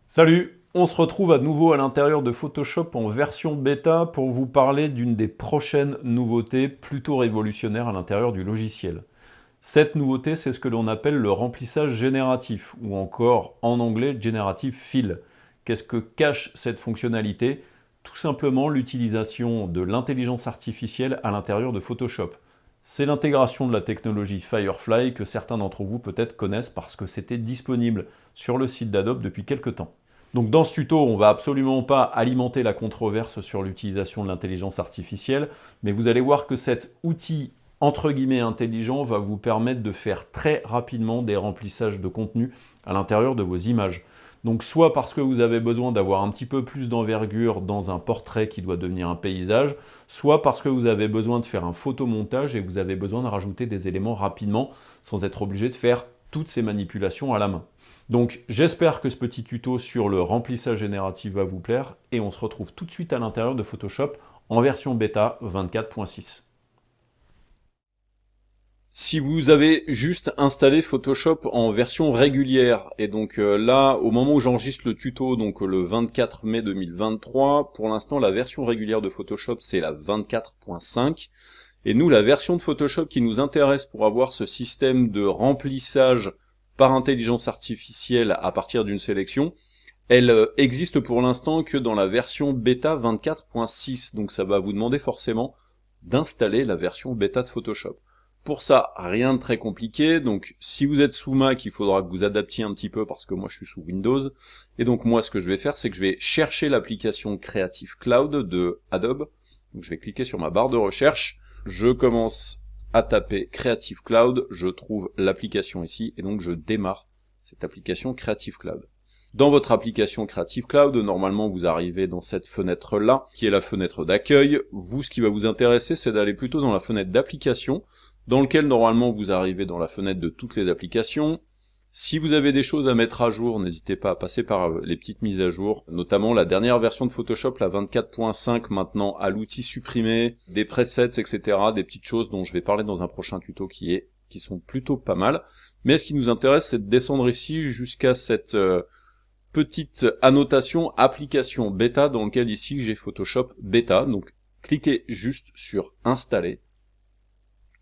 Salut, on se retrouve à nouveau à l'intérieur de Photoshop en version bêta pour vous parler d'une des prochaines nouveautés plutôt révolutionnaires à l'intérieur du logiciel. Cette nouveauté, c'est ce que l'on appelle le remplissage génératif, ou encore en anglais Generative Fill. Qu'est-ce que cache cette fonctionnalité? Tout simplement l'utilisation de l'intelligence artificielle à l'intérieur de Photoshop. C'est l'intégration de la technologie Firefly que certains d'entre vous peut-être connaissent parce que c'était disponible sur le site d'Adobe depuis quelques temps. Donc dans ce tuto, on ne va absolument pas alimenter la controverse sur l'utilisation de l'intelligence artificielle, mais vous allez voir que cet outil entre guillemets intelligent va vous permettre de faire très rapidement des remplissages de contenu à l'intérieur de vos images. Donc soit parce que vous avez besoin d'avoir un petit peu plus d'envergure dans un portrait qui doit devenir un paysage, soit parce que vous avez besoin de faire un photomontage et vous avez besoin de rajouter des éléments rapidement sans être obligé de faire toutes ces manipulations à la main. Donc j'espère que ce petit tuto sur le remplissage génératif va vous plaire et on se retrouve tout de suite à l'intérieur de Photoshop en version bêta 24.6. Si vous avez juste installé Photoshop en version régulière, et donc là, au moment où j'enregistre le tuto, donc le 24 mai 2023, pour l'instant la version régulière de Photoshop c'est la 24.5, et nous la version de Photoshop qui nous intéresse pour avoir ce système de remplissage par intelligence artificielle à partir d'une sélection, elle existe pour l'instant que dans la version bêta 24.6, donc ça va vous demander forcément d'installer la version bêta de Photoshop. Pour ça, rien de très compliqué, donc si vous êtes sous Mac, il faudra que vous adaptiez un petit peu parce que moi je suis sous Windows, et donc moi ce que je vais faire, c'est que je vais chercher l'application Creative Cloud de Adobe, donc je vais cliquer sur ma barre de recherche, je commence à taper Creative Cloud, je trouve l'application ici, et donc je démarre cette application Creative Cloud. Dans votre application Creative Cloud, normalement vous arrivez dans cette fenêtre-là, qui est la fenêtre d'accueil. Vous, ce qui va vous intéresser, c'est d'aller plutôt dans la fenêtre d'application, dans lequel normalement vous arrivez dans la fenêtre de toutes les applications. Si vous avez des choses à mettre à jour, n'hésitez pas à passer par les petites mises à jour, notamment la dernière version de Photoshop, la 24.5 maintenant, à l'outil supprimé, des presets, etc., des petites choses dont je vais parler dans un prochain tuto qui sont plutôt pas mal. Mais ce qui nous intéresse, c'est de descendre ici jusqu'à cette petite annotation application bêta, dans lequel ici j'ai Photoshop bêta, donc cliquez juste sur installer.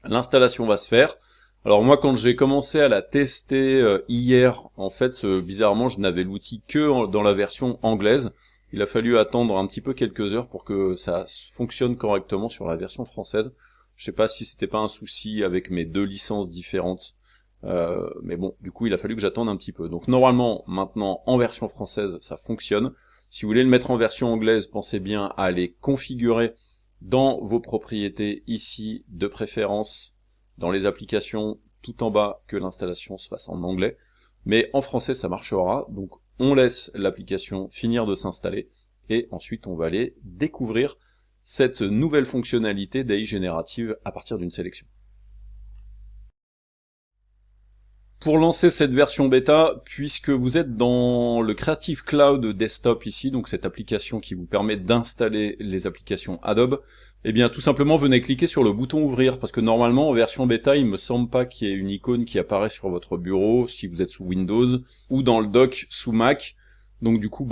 L'installation va se faire. Alors moi quand j'ai commencé à la tester hier, en fait bizarrement je n'avais l'outil que dans la version anglaise. Il a fallu attendre un petit peu quelques heures pour que ça fonctionne correctement sur la version française. Je sais pas si c'était pas un souci avec mes deux licences différentes, mais bon, du coup il a fallu que j'attende un petit peu. Donc normalement maintenant en version française ça fonctionne. Si vous voulez le mettre en version anglaise, pensez bien à aller configurer dans vos propriétés ici, de préférence, dans les applications, tout en bas, que l'installation se fasse en anglais. Mais en français, ça marchera. Donc, on laisse l'application finir de s'installer. Et ensuite, on va aller découvrir cette nouvelle fonctionnalité d'AI générative à partir d'une sélection. Pour lancer cette version bêta, puisque vous êtes dans le Creative Cloud Desktop ici, donc cette application qui vous permet d'installer les applications Adobe, eh bien tout simplement venez cliquer sur le bouton ouvrir, parce que normalement en version bêta, il me semble pas qu'il y ait une icône qui apparaît sur votre bureau, si vous êtes sous Windows, ou dans le dock sous Mac. Donc du coup,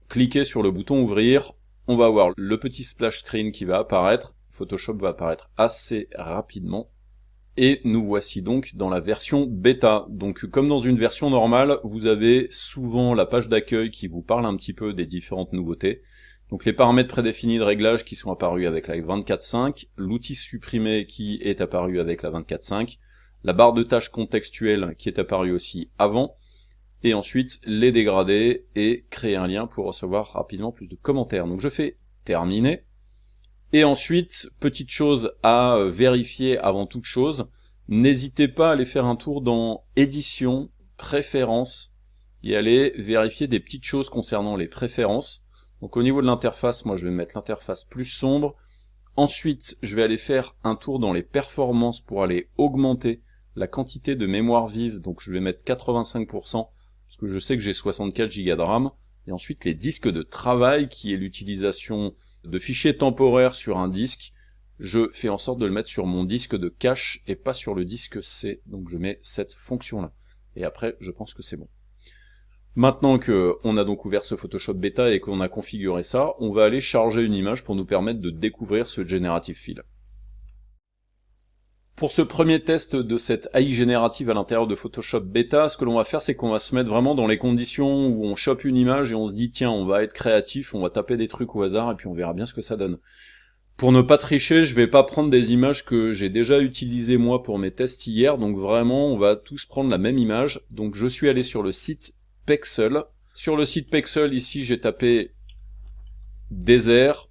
cliquez sur le bouton ouvrir, on va avoir le petit splash screen qui va apparaître, Photoshop va apparaître assez rapidement. Et nous voici donc dans la version bêta. Donc comme dans une version normale, vous avez souvent la page d'accueil qui vous parle un petit peu des différentes nouveautés. Donc les paramètres prédéfinis de réglage qui sont apparus avec la 24.5, l'outil supprimé qui est apparu avec la 24.5, la barre de tâches contextuelle qui est apparue aussi avant, et ensuite les dégradés et créer un lien pour recevoir rapidement plus de commentaires. Donc je fais terminer. Et ensuite, petite chose à vérifier avant toute chose, n'hésitez pas à aller faire un tour dans Édition, Préférences, et aller vérifier des petites choses concernant les préférences. Donc au niveau de l'interface, moi je vais mettre l'interface plus sombre. Ensuite, je vais aller faire un tour dans les performances pour aller augmenter la quantité de mémoire vive. Donc je vais mettre 85%, parce que je sais que j'ai 64 Go de RAM. Et ensuite les disques de travail, qui est l'utilisation de fichiers temporaires sur un disque. Je fais en sorte de le mettre sur mon disque de cache et pas sur le disque C. Donc je mets cette fonction-là. Et après, je pense que c'est bon. Maintenant qu'on a donc ouvert ce Photoshop Beta et qu'on a configuré ça, on va aller charger une image pour nous permettre de découvrir ce Generative Fill. Pour ce premier test de cette AI générative à l'intérieur de Photoshop Beta, ce que l'on va faire, c'est qu'on va se mettre vraiment dans les conditions où on chope une image et on se dit tiens, on va être créatif, on va taper des trucs au hasard et puis on verra bien ce que ça donne. Pour ne pas tricher, je vais pas prendre des images que j'ai déjà utilisées moi pour mes tests hier, donc vraiment on va tous prendre la même image. Donc je suis allé sur le site Pexel. Sur le site Pexel, ici j'ai tapé désert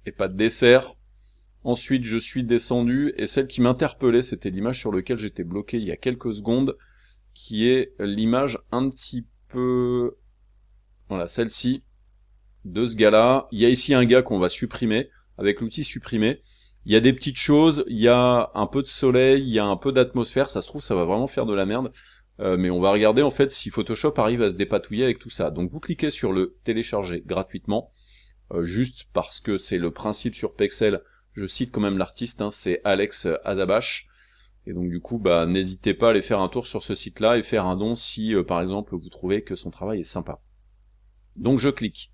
et pas de dessert. Ensuite je suis descendu et celle qui m'interpellait, c'était l'image sur laquelle j'étais bloqué il y a quelques secondes, qui est l'image un petit peu... Voilà, celle-ci, de ce gars-là. Il y a ici un gars qu'on va supprimer, avec l'outil supprimer. Il y a des petites choses, il y a un peu de soleil, il y a un peu d'atmosphère, ça se trouve ça va vraiment faire de la merde. Mais on va regarder en fait si Photoshop arrive à se dépatouiller avec tout ça. Donc vous cliquez sur le télécharger gratuitement, juste parce que c'est le principe sur Pexel. Je cite quand même l'artiste, hein, c'est Alex Azabash. Et donc du coup, bah n'hésitez pas à aller faire un tour sur ce site-là et faire un don si, par exemple, vous trouvez que son travail est sympa. Donc je clique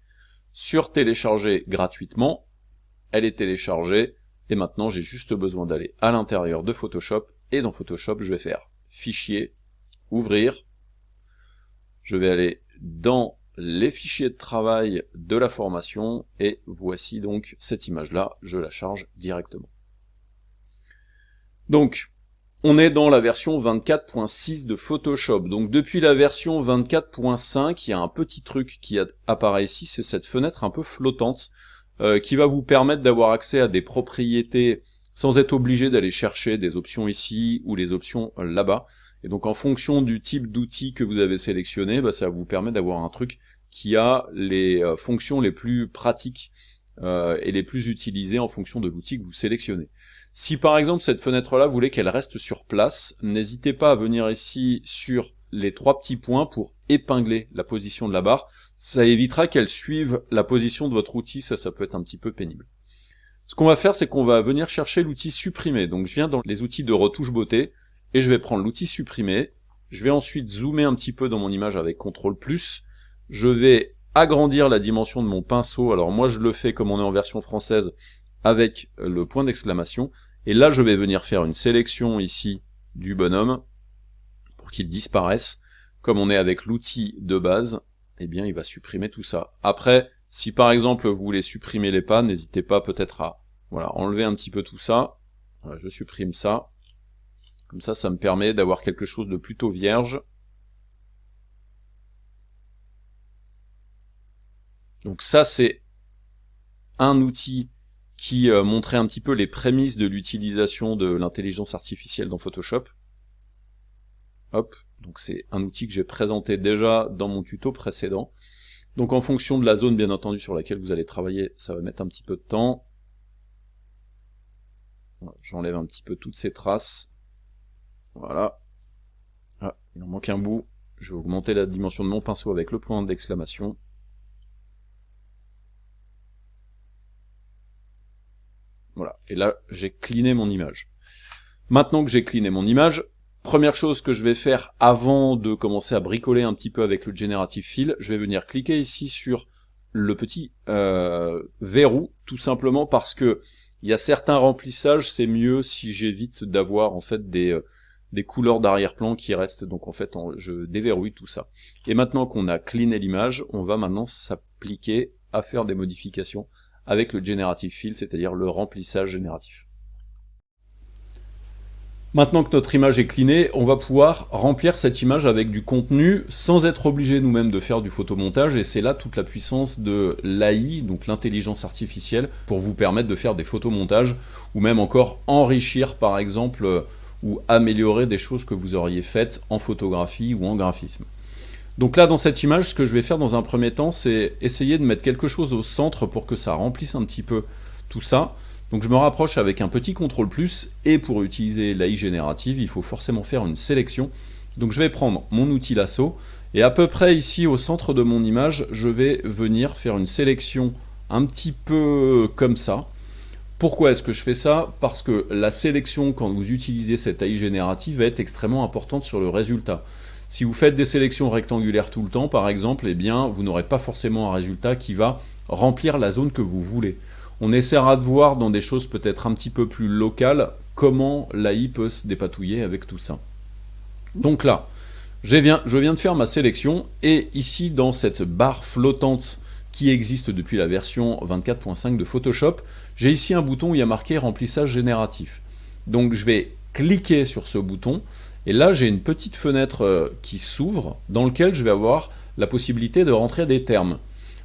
sur télécharger gratuitement, elle est téléchargée, et maintenant j'ai juste besoin d'aller à l'intérieur de Photoshop, et dans Photoshop, je vais faire Fichier, Ouvrir, je vais aller dans les fichiers de travail de la formation, et voici donc cette image-là, je la charge directement. Donc, on est dans la version 24.6 de Photoshop, donc depuis la version 24.5, il y a un petit truc qui apparaît ici, c'est cette fenêtre un peu flottante, qui va vous permettre d'avoir accès à des propriétés sans être obligé d'aller chercher des options ici ou les options là-bas. Et donc en fonction du type d'outil que vous avez sélectionné, bah, ça va vous permettre d'avoir un truc qui a les fonctions les plus pratiques et les plus utilisées en fonction de l'outil que vous sélectionnez. Si par exemple cette fenêtre-là, vous voulez qu'elle reste sur place, n'hésitez pas à venir ici sur les trois petits points pour épingler la position de la barre. Ça évitera qu'elle suive la position de votre outil, ça peut être un petit peu pénible. Ce qu'on va faire, c'est qu'on va venir chercher l'outil supprimer. Donc je viens dans les outils de retouche beauté, et je vais prendre l'outil supprimer. Je vais ensuite zoomer un petit peu dans mon image avec CTRL+. Je vais agrandir la dimension de mon pinceau. Alors moi je le fais comme on est en version française, avec le point d'exclamation. Et là je vais venir faire une sélection ici du bonhomme, pour qu'il disparaisse. Comme on est avec l'outil de base, eh bien il va supprimer tout ça. Après, si par exemple vous voulez supprimer les pas, n'hésitez pas peut-être à enlever un petit peu tout ça. Voilà, je supprime ça. Comme ça me permet d'avoir quelque chose de plutôt vierge. Donc ça c'est un outil qui montrait un petit peu les prémices de l'utilisation de l'intelligence artificielle dans Photoshop. Hop, donc c'est un outil que j'ai présenté déjà dans mon tuto précédent. Donc en fonction de la zone bien entendu sur laquelle vous allez travailler, ça va mettre un petit peu de temps. J'enlève un petit peu toutes ces traces. Voilà. Ah, il en manque un bout. Je vais augmenter la dimension de mon pinceau avec le point d'exclamation. Voilà. Et là, j'ai cleané mon image. Maintenant que j'ai cleané mon image, première chose que je vais faire avant de commencer à bricoler un petit peu avec le Generative Fill, je vais venir cliquer ici sur le petit verrou, tout simplement parce que il y a certains remplissages, c'est mieux si j'évite d'avoir en fait des couleurs d'arrière-plan qui restent, donc en fait je déverrouille tout ça. Et maintenant qu'on a cleané l'image, on va maintenant s'appliquer à faire des modifications avec le Generative Fill, c'est-à-dire le remplissage génératif. Maintenant que notre image est cleanée, on va pouvoir remplir cette image avec du contenu sans être obligé nous-mêmes de faire du photomontage, et c'est là toute la puissance de l'AI, donc l'intelligence artificielle, pour vous permettre de faire des photomontages, ou même encore enrichir par exemple, ou améliorer des choses que vous auriez faites en photographie ou en graphisme. Donc là dans cette image, ce que je vais faire dans un premier temps, c'est essayer de mettre quelque chose au centre pour que ça remplisse un petit peu tout ça. Donc je me rapproche avec un petit CTRL+, et pour utiliser l'AI générative, il faut forcément faire une sélection. Donc je vais prendre mon outil lasso, Et à peu près ici au centre de mon image, je vais venir faire une sélection un petit peu comme ça. Pourquoi est-ce que je fais ça? Parce que la sélection, quand vous utilisez cette AI générative, va être extrêmement importante sur le résultat. Si vous faites des sélections rectangulaires tout le temps, par exemple, eh bien, vous n'aurez pas forcément un résultat qui va remplir la zone que vous voulez. On essaiera de voir dans des choses peut-être un petit peu plus locales comment l'AI peut se dépatouiller avec tout ça. Donc là, je viens de faire ma sélection et ici dans cette barre flottante qui existe depuis la version 24.5 de Photoshop, j'ai ici un bouton où il y a marqué remplissage génératif. Donc je vais cliquer sur ce bouton et là j'ai une petite fenêtre qui s'ouvre dans laquelle je vais avoir la possibilité de rentrer des termes.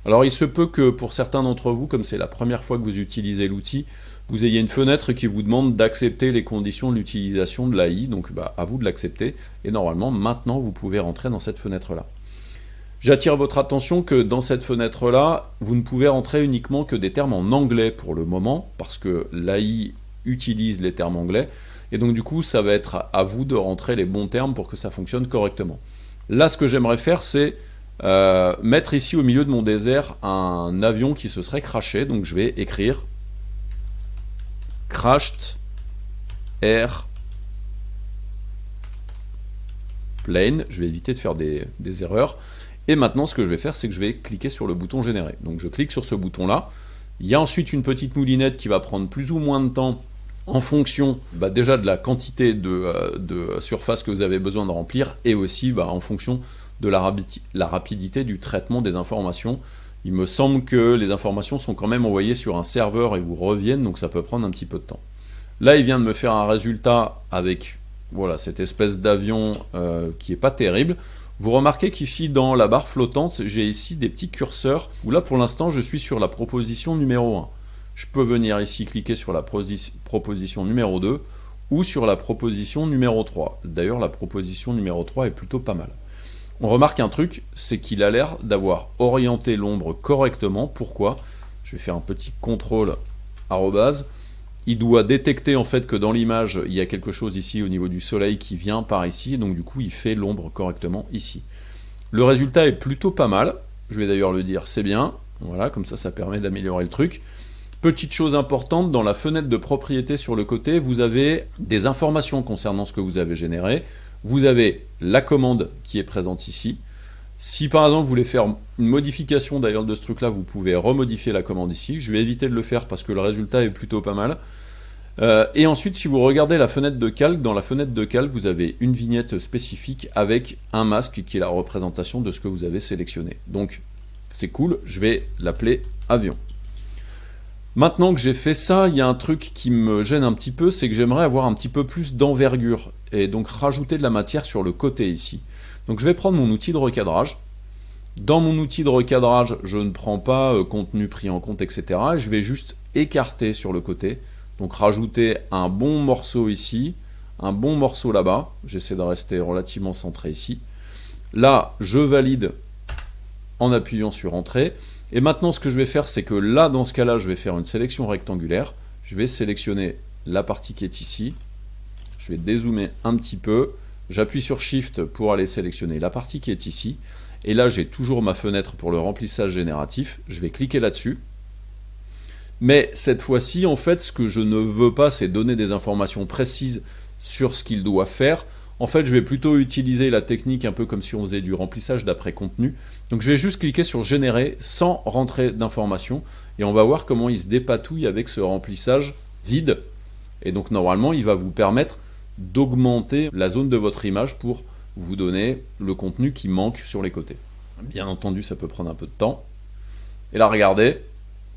Alors il se peut que pour certains d'entre vous, comme c'est la première fois que vous utilisez l'outil, vous ayez une fenêtre qui vous demande d'accepter les conditions de l'utilisation de l'AI, donc à vous de l'accepter, et normalement maintenant vous pouvez rentrer dans cette fenêtre-là. J'attire votre attention que dans cette fenêtre-là, vous ne pouvez rentrer uniquement que des termes en anglais pour le moment, parce que l'AI utilise les termes anglais, et donc du coup ça va être à vous de rentrer les bons termes pour que ça fonctionne correctement. Là ce que j'aimerais faire c'est mettre ici au milieu de mon désert un avion qui se serait crashé, donc je vais écrire crashed air plane, je vais éviter de faire des erreurs. Et maintenant, ce que je vais faire, c'est que je vais cliquer sur le bouton générer. Donc je clique sur ce bouton-là. Il y a ensuite une petite moulinette qui va prendre plus ou moins de temps en fonction déjà de la quantité de surface que vous avez besoin de remplir et aussi en fonction de la rapidité du traitement des informations. Il me semble que les informations sont quand même envoyées sur un serveur et vous reviennent, donc ça peut prendre un petit peu de temps. Là, il vient de me faire un résultat avec voilà, cette espèce d'avion qui n'est pas terrible. Vous remarquez qu'ici, dans la barre flottante, j'ai ici des petits curseurs, où là, pour l'instant, je suis sur la proposition numéro 1. Je peux venir ici cliquer sur la proposition numéro 2, ou sur la proposition numéro 3. D'ailleurs, la proposition numéro 3 est plutôt pas mal. On remarque un truc, c'est qu'il a l'air d'avoir orienté l'ombre correctement. Pourquoi? Je vais faire un petit contrôle arrobase. Il doit détecter en fait que dans l'image, il y a quelque chose ici au niveau du soleil qui vient par ici, donc du coup il fait l'ombre correctement ici. Le résultat est plutôt pas mal, je vais d'ailleurs le dire, c'est bien, voilà, comme ça permet d'améliorer le truc. Petite chose importante, dans la fenêtre de propriété sur le côté, vous avez des informations concernant ce que vous avez généré. Vous avez la commande qui est présente ici. Si par exemple vous voulez faire une modification d'ailleurs de ce truc là, vous pouvez remodifier la commande ici. Je vais éviter de le faire parce que le résultat est plutôt pas mal. Et ensuite si vous regardez la fenêtre de calque, dans la fenêtre de calque vous avez une vignette spécifique avec un masque qui est la représentation de ce que vous avez sélectionné. Donc c'est cool, je vais l'appeler avion. Maintenant que j'ai fait ça, il y a un truc qui me gêne un petit peu, c'est que j'aimerais avoir un petit peu plus d'envergure et donc rajouter de la matière sur le côté ici. Donc je vais prendre mon outil de recadrage. Dans mon outil de recadrage, je ne prends pas contenu pris en compte, etc. Je vais juste écarter sur le côté. Donc rajouter un bon morceau ici, un bon morceau là-bas. J'essaie de rester relativement centré ici. Là, je valide en appuyant sur Entrée. Et maintenant, ce que je vais faire, c'est que là, dans ce cas-là, je vais faire une sélection rectangulaire. Je vais sélectionner la partie qui est ici. Je vais dézoomer un petit peu. J'appuie sur Shift pour aller sélectionner la partie qui est ici. Et là, j'ai toujours ma fenêtre pour le remplissage génératif. Je vais cliquer là-dessus. Mais cette fois-ci, en fait, ce que je ne veux pas, c'est donner des informations précises sur ce qu'il doit faire. En fait, je vais plutôt utiliser la technique un peu comme si on faisait du remplissage d'après contenu. Donc je vais juste cliquer sur générer sans rentrer d'informations et on va voir comment il se dépatouille avec ce remplissage vide. Et donc normalement, il va vous permettre d'augmenter la zone de votre image pour vous donner le contenu qui manque sur les côtés. Bien entendu, ça peut prendre un peu de temps. Et là, regardez,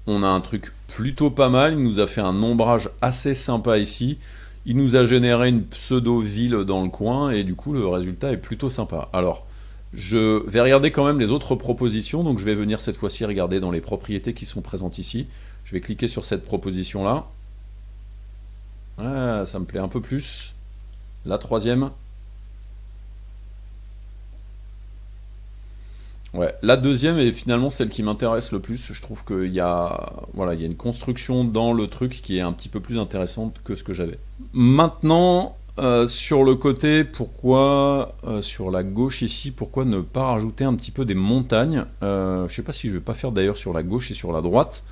on a un truc plutôt pas mal. Il nous a fait un ombrage assez sympa ici. Il nous a généré une pseudo-ville dans le coin et du coup le résultat est plutôt sympa. Alors, je vais regarder quand même les autres propositions, donc je vais venir cette fois-ci regarder dans les propriétés qui sont présentes ici. Je vais cliquer sur cette proposition-là. Ah, ça me plaît un peu plus. La troisième. Ouais, la deuxième est finalement celle qui m'intéresse le plus. Je trouve qu'il y a, voilà, il y a une construction dans le truc qui est un petit peu plus intéressante que ce que j'avais. Maintenant, sur le côté, pourquoi, sur la gauche ici, pourquoi ne pas rajouter un petit peu des montagnes? Je sais pas si je vais pas faire d'ailleurs sur la gauche et sur la droite.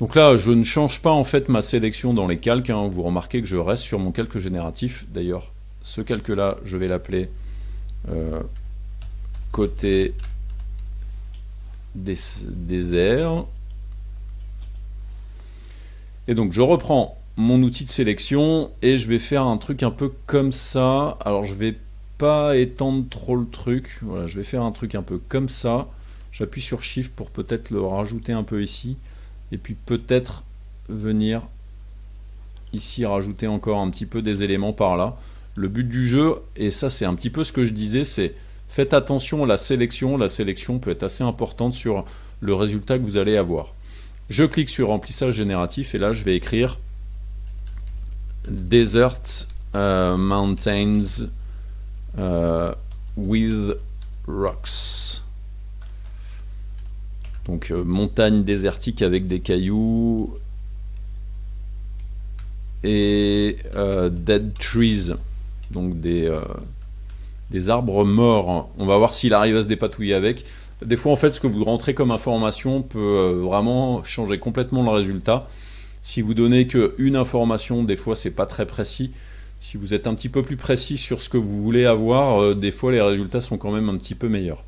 Donc là, je ne change pas en fait ma sélection dans les calques, hein. Vous remarquez que je reste sur mon calque génératif. D'ailleurs, ce calque-là, je vais l'appeler côté désert. Et donc je reprends mon outil de sélection et je vais faire un truc un peu comme ça. Alors je vais pas étendre trop le truc. Voilà, je vais faire un truc un peu comme ça. J'appuie sur Shift pour peut-être le rajouter un peu ici. Et puis peut-être venir ici rajouter encore un petit peu des éléments par là. Le but du jeu, et ça c'est un petit peu ce que je disais, c'est faites attention à la sélection. La sélection peut être assez importante sur le résultat que vous allez avoir. Je clique sur remplissage génératif et là je vais écrire Desert Mountains with Rocks. Donc montagne désertique avec des cailloux et dead trees, donc des arbres morts. On va voir s'il arrive à se dépatouiller avec. Des fois en fait ce que vous rentrez comme information peut vraiment changer complètement le résultat. Si vous donnez qu'une information, des fois c'est pas très précis. Si vous êtes un petit peu plus précis sur ce que vous voulez avoir, des fois les résultats sont quand même un petit peu meilleurs.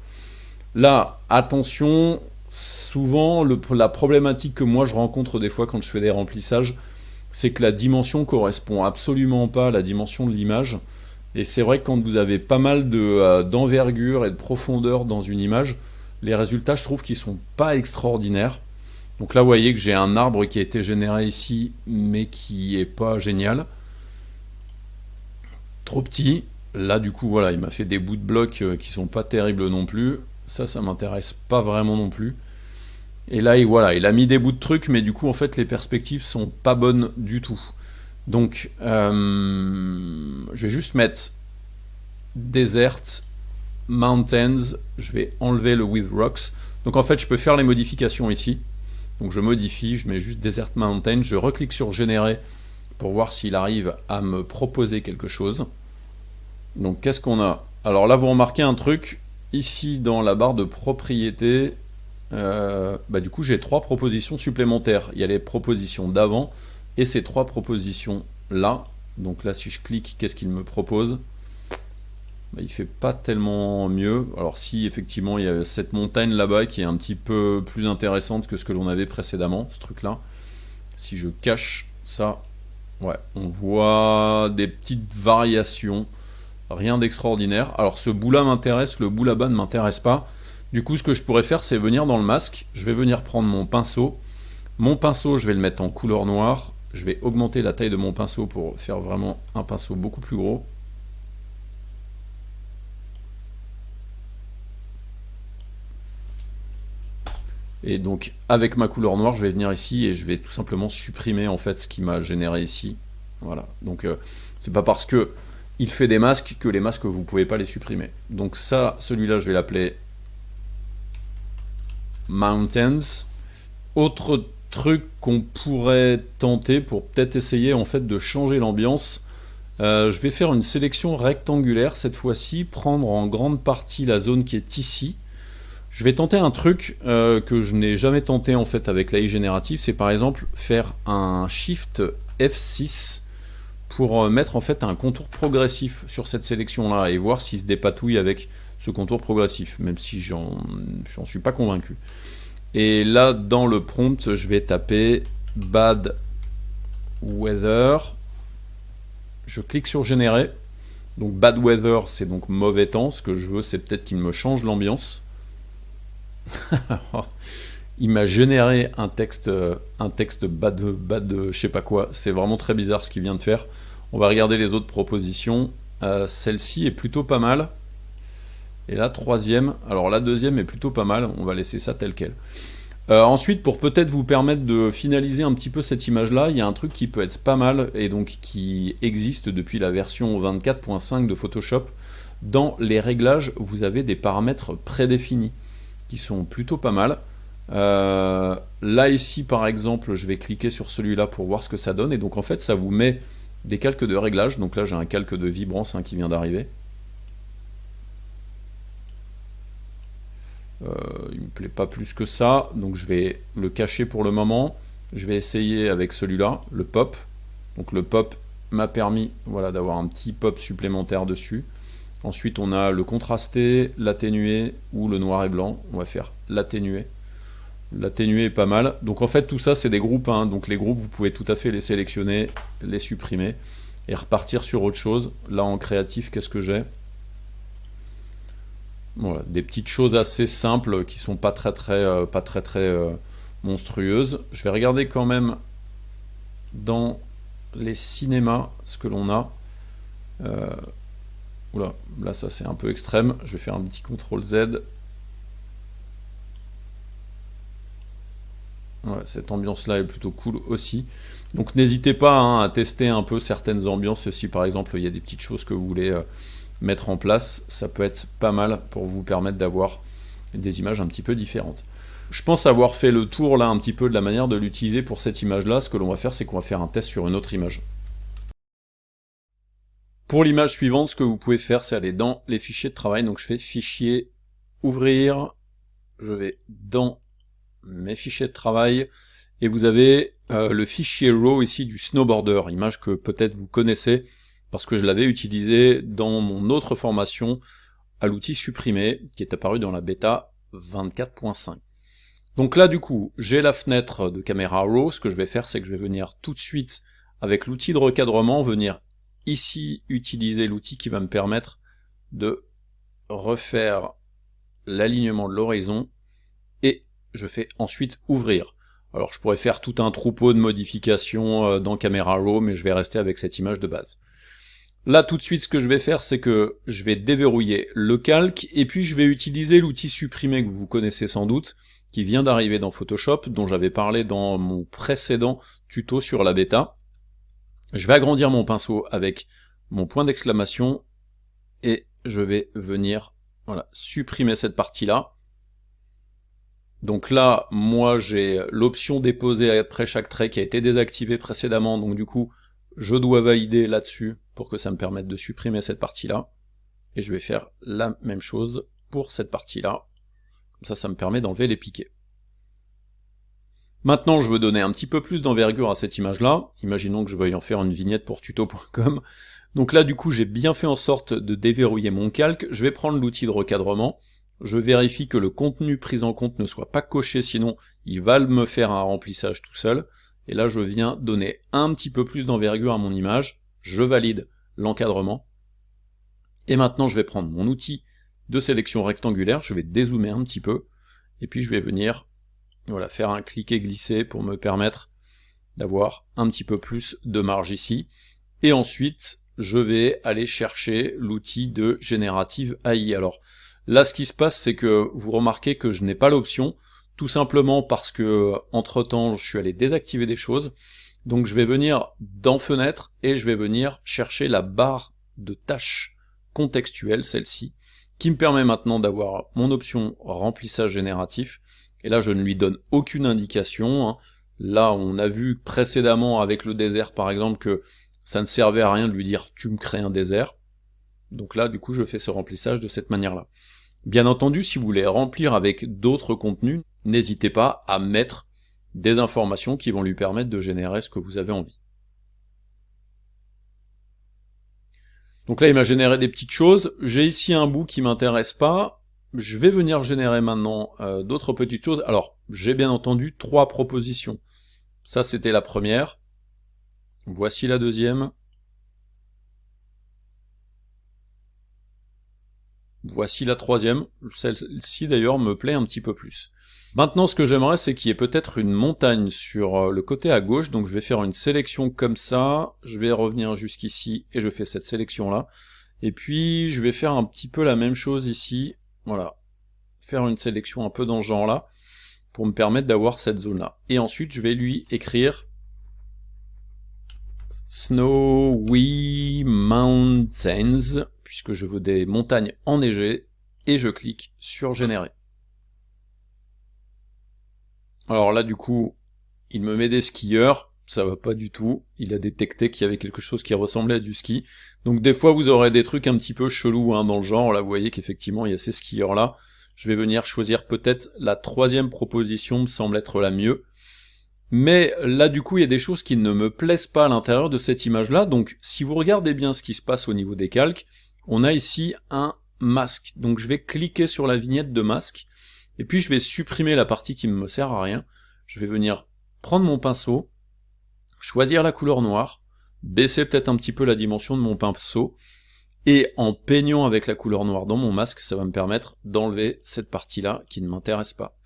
Là, attention, souvent la problématique que moi je rencontre des fois quand je fais des remplissages, c'est que la dimension correspond absolument pas à la dimension de l'image. Et c'est vrai que quand vous avez pas mal d'envergure et de profondeur dans une image, les résultats je trouve qu'ils sont pas extraordinaires. Donc là vous voyez que j'ai un arbre qui a été généré ici mais qui est pas génial. Trop petit. Là du coup voilà, il m'a fait des bouts de blocs qui sont pas terribles non plus. Ça m'intéresse pas vraiment non plus. Et là voilà, il a mis des bouts de trucs mais du coup en fait les perspectives sont pas bonnes du tout. Donc je vais juste mettre Desert Mountains, je vais enlever le with rocks. Donc en fait je peux faire les modifications ici. Donc je modifie, je mets juste Desert Mountain, je reclique sur générer pour voir s'il arrive à me proposer quelque chose. Donc qu'est-ce qu'on a? Alors là vous remarquez un truc, ici dans la barre de propriété, du coup j'ai 3 propositions supplémentaires. Il y a les propositions d'avant et ces 3 propositions là. Donc là si je clique, qu'est-ce qu'il me propose? Il fait pas tellement mieux. Alors si effectivement il y a cette montagne là-bas qui est un petit peu plus intéressante que ce que l'on avait précédemment, ce truc là. Si je cache ça, ouais, on voit des petites variations, rien d'extraordinaire. Alors ce bout là m'intéresse, le bout là-bas ne m'intéresse pas. Du coup ce que je pourrais faire c'est venir dans le masque, je vais venir prendre mon pinceau. Mon pinceau je vais le mettre en couleur noire, je vais augmenter la taille de mon pinceau pour faire vraiment un pinceau beaucoup plus gros. Et donc avec ma couleur noire je vais venir ici et je vais tout simplement supprimer en fait ce qui m'a généré ici. Voilà, donc c'est pas parce que il fait des masques que les masques vous pouvez pas les supprimer. Donc ça, celui-là je vais l'appeler Mountains. Autre truc qu'on pourrait tenter pour peut-être essayer en fait de changer l'ambiance, je vais faire une sélection rectangulaire cette fois-ci, prendre en grande partie la zone qui est ici. Je vais tenter un truc que je n'ai jamais tenté en fait avec l'AI générative, c'est par exemple faire un Shift F6 pour mettre en fait un contour progressif sur cette sélection là et voir s'il se dépatouille avec ce contour progressif, même si j'en suis pas convaincu. Et là dans le prompt je vais taper bad weather, je clique sur générer. Donc bad weather c'est donc mauvais temps, ce que je veux c'est peut-être qu'il me change l'ambiance. Il m'a généré un texte bad je sais pas quoi, c'est vraiment très bizarre ce qu'il vient de faire. On va regarder les autres propositions. Celle-ci est plutôt pas mal. Et la troisième, alors la deuxième est plutôt pas mal, on va laisser ça tel quel. Ensuite, pour peut-être vous permettre de finaliser un petit peu cette image-là, il y a un truc qui peut être pas mal, et donc qui existe depuis la version 24.5 de Photoshop. Dans les réglages, vous avez des paramètres prédéfinis, qui sont plutôt pas mal. Là ici par exemple je vais cliquer sur celui-là pour voir ce que ça donne et donc en fait ça vous met des calques de réglage. Donc là j'ai un calque de Vibrance qui vient d'arriver. Il me plaît pas plus que ça, donc je vais le cacher pour le moment. Je vais essayer avec celui-là, le pop. Donc le pop m'a permis, voilà, d'avoir un petit pop supplémentaire dessus. Ensuite on a le contrasté, l'atténué ou le noir et blanc. On va faire l'atténué. L'atténué est pas mal. Donc en fait tout ça c'est des groupes, donc les groupes vous pouvez tout à fait les sélectionner, les supprimer et repartir sur autre chose. Là en créatif, qu'est-ce que j'ai ? Voilà, des petites choses assez simples qui sont pas très monstrueuses. Je vais regarder quand même dans les cinémas ce que l'on a. Oula, là ça c'est un peu extrême. Je vais faire un petit CTRL Z. Ouais, cette ambiance-là est plutôt cool aussi. Donc n'hésitez pas à tester un peu certaines ambiances. Si par exemple il y a des petites choses que vous voulez mettre en place, ça peut être pas mal pour vous permettre d'avoir des images un petit peu différentes. Je pense avoir fait le tour là un petit peu de la manière de l'utiliser pour cette image-là. Ce que l'on va faire, c'est qu'on va faire un test sur une autre image. Pour l'image suivante, ce que vous pouvez faire, c'est aller dans les fichiers de travail. Donc je fais Fichier, Ouvrir, je vais dans mes fichiers de travail, et vous avez le fichier RAW ici du snowboarder, image que peut-être vous connaissez, parce que je l'avais utilisé dans mon autre formation à l'outil supprimé, qui est apparu dans la bêta 24.5. Donc là du coup, j'ai la fenêtre de caméra RAW. Ce que je vais faire, c'est que je vais venir tout de suite, avec l'outil de recadrement, venir ici utiliser l'outil qui va me permettre de refaire l'alignement de l'horizon, et je fais ensuite ouvrir. Alors je pourrais faire tout un troupeau de modifications dans Camera Raw, mais je vais rester avec cette image de base. Là tout de suite ce que je vais faire, c'est que je vais déverrouiller le calque, et puis je vais utiliser l'outil supprimé que vous connaissez sans doute, qui vient d'arriver dans Photoshop, dont j'avais parlé dans mon précédent tuto sur la bêta. Je vais agrandir mon pinceau avec mon point d'exclamation, et je vais venir, voilà, supprimer cette partie-là. Donc là, moi j'ai l'option déposée après chaque trait qui a été désactivée précédemment, donc du coup, je dois valider là-dessus pour que ça me permette de supprimer cette partie-là. Et je vais faire la même chose pour cette partie-là. Comme ça me permet d'enlever les piquets. Maintenant, je veux donner un petit peu plus d'envergure à cette image-là. Imaginons que je veuille en faire une vignette pour tuto.com. Donc là, du coup, j'ai bien fait en sorte de déverrouiller mon calque. Je vais prendre l'outil de recadrement. Je vérifie que le contenu pris en compte ne soit pas coché, sinon il va me faire un remplissage tout seul. Et là, je viens donner un petit peu plus d'envergure à mon image. Je valide l'encadrement. Et maintenant, je vais prendre mon outil de sélection rectangulaire. Je vais dézoomer un petit peu. Et puis, je vais venir, voilà, faire un cliquer-glisser pour me permettre d'avoir un petit peu plus de marge ici. Et ensuite, je vais aller chercher l'outil de Generative AI. Alors, là, ce qui se passe, c'est que vous remarquez que je n'ai pas l'option, tout simplement parce que, entre-temps, je suis allé désactiver des choses. Donc je vais venir dans Fenêtre, et je vais venir chercher la barre de tâches contextuelle, celle-ci, qui me permet maintenant d'avoir mon option remplissage génératif. Et là, je ne lui donne aucune indication. Là, on a vu précédemment avec le désert, par exemple, que ça ne servait à rien de lui dire « tu me crées un désert ». Donc là, du coup, je fais ce remplissage de cette manière-là. Bien entendu, si vous voulez remplir avec d'autres contenus, n'hésitez pas à mettre des informations qui vont lui permettre de générer ce que vous avez envie. Donc là, il m'a généré des petites choses. J'ai ici un bout qui m'intéresse pas. Je vais venir générer maintenant d'autres petites choses. Alors, j'ai bien entendu 3 propositions. Ça, c'était la première. Voici la deuxième. Voici la troisième. Celle-ci, d'ailleurs, me plaît un petit peu plus. Maintenant, ce que j'aimerais, c'est qu'il y ait peut-être une montagne sur le côté à gauche. Donc, je vais faire une sélection comme ça. Je vais revenir jusqu'ici et je fais cette sélection-là. Et puis, je vais faire un petit peu la même chose ici. Voilà. Faire une sélection un peu dans ce genre-là pour me permettre d'avoir cette zone-là. Et ensuite, je vais lui écrire Snowy Mountains, puisque je veux des montagnes enneigées, et je clique sur Générer. Alors là, du coup, il me met des skieurs. ça va pas du tout. Il a détecté qu'il y avait quelque chose qui ressemblait à du ski. Donc des fois vous aurez des trucs un petit peu chelous hein, dans le genre. Là vous voyez qu'effectivement il y a ces skieurs là. Je vais venir choisir peut-être la troisième proposition, me semble être la mieux. Mais là du coup il y a des choses qui ne me plaisent pas à l'intérieur de cette image là. Donc si vous regardez bien ce qui se passe au niveau des calques, on a ici un masque. Donc je vais cliquer sur la vignette de masque. Et puis je vais supprimer la partie qui ne me sert à rien. Je vais venir prendre mon pinceau, choisir la couleur noire, baisser peut-être un petit peu la dimension de mon pinceau, et en peignant avec la couleur noire dans mon masque, ça va me permettre d'enlever cette partie-là qui ne m'intéresse pas.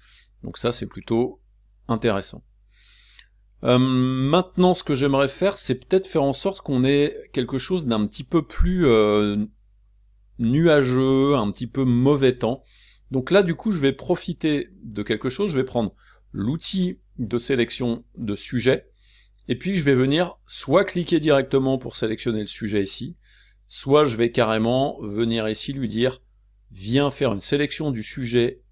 Donc ça c'est plutôt intéressant. Maintenant ce que j'aimerais faire, c'est peut-être faire en sorte qu'on ait quelque chose d'un petit peu plus nuageux, un petit peu mauvais temps. Donc là du coup je vais profiter de quelque chose, je vais prendre l'outil de sélection de sujet, et puis je vais venir soit cliquer directement pour sélectionner le sujet ici, soit je vais carrément venir ici lui dire viens faire une sélection du sujet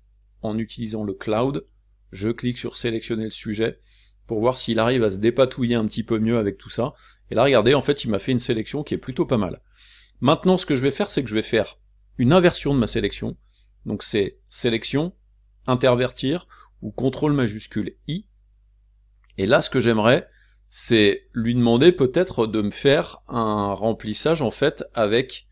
en utilisant le cloud. Je clique sur sélectionner le sujet pour voir s'il arrive à se dépatouiller un petit peu mieux avec tout ça. Et là regardez, en fait il m'a fait une sélection qui est plutôt pas mal. Maintenant ce que je vais faire, c'est que je vais faire une inversion de ma sélection. Donc c'est sélection, intervertir ou CTRL majuscule I. Et là ce que j'aimerais, c'est lui demander peut-être de me faire un remplissage en fait avec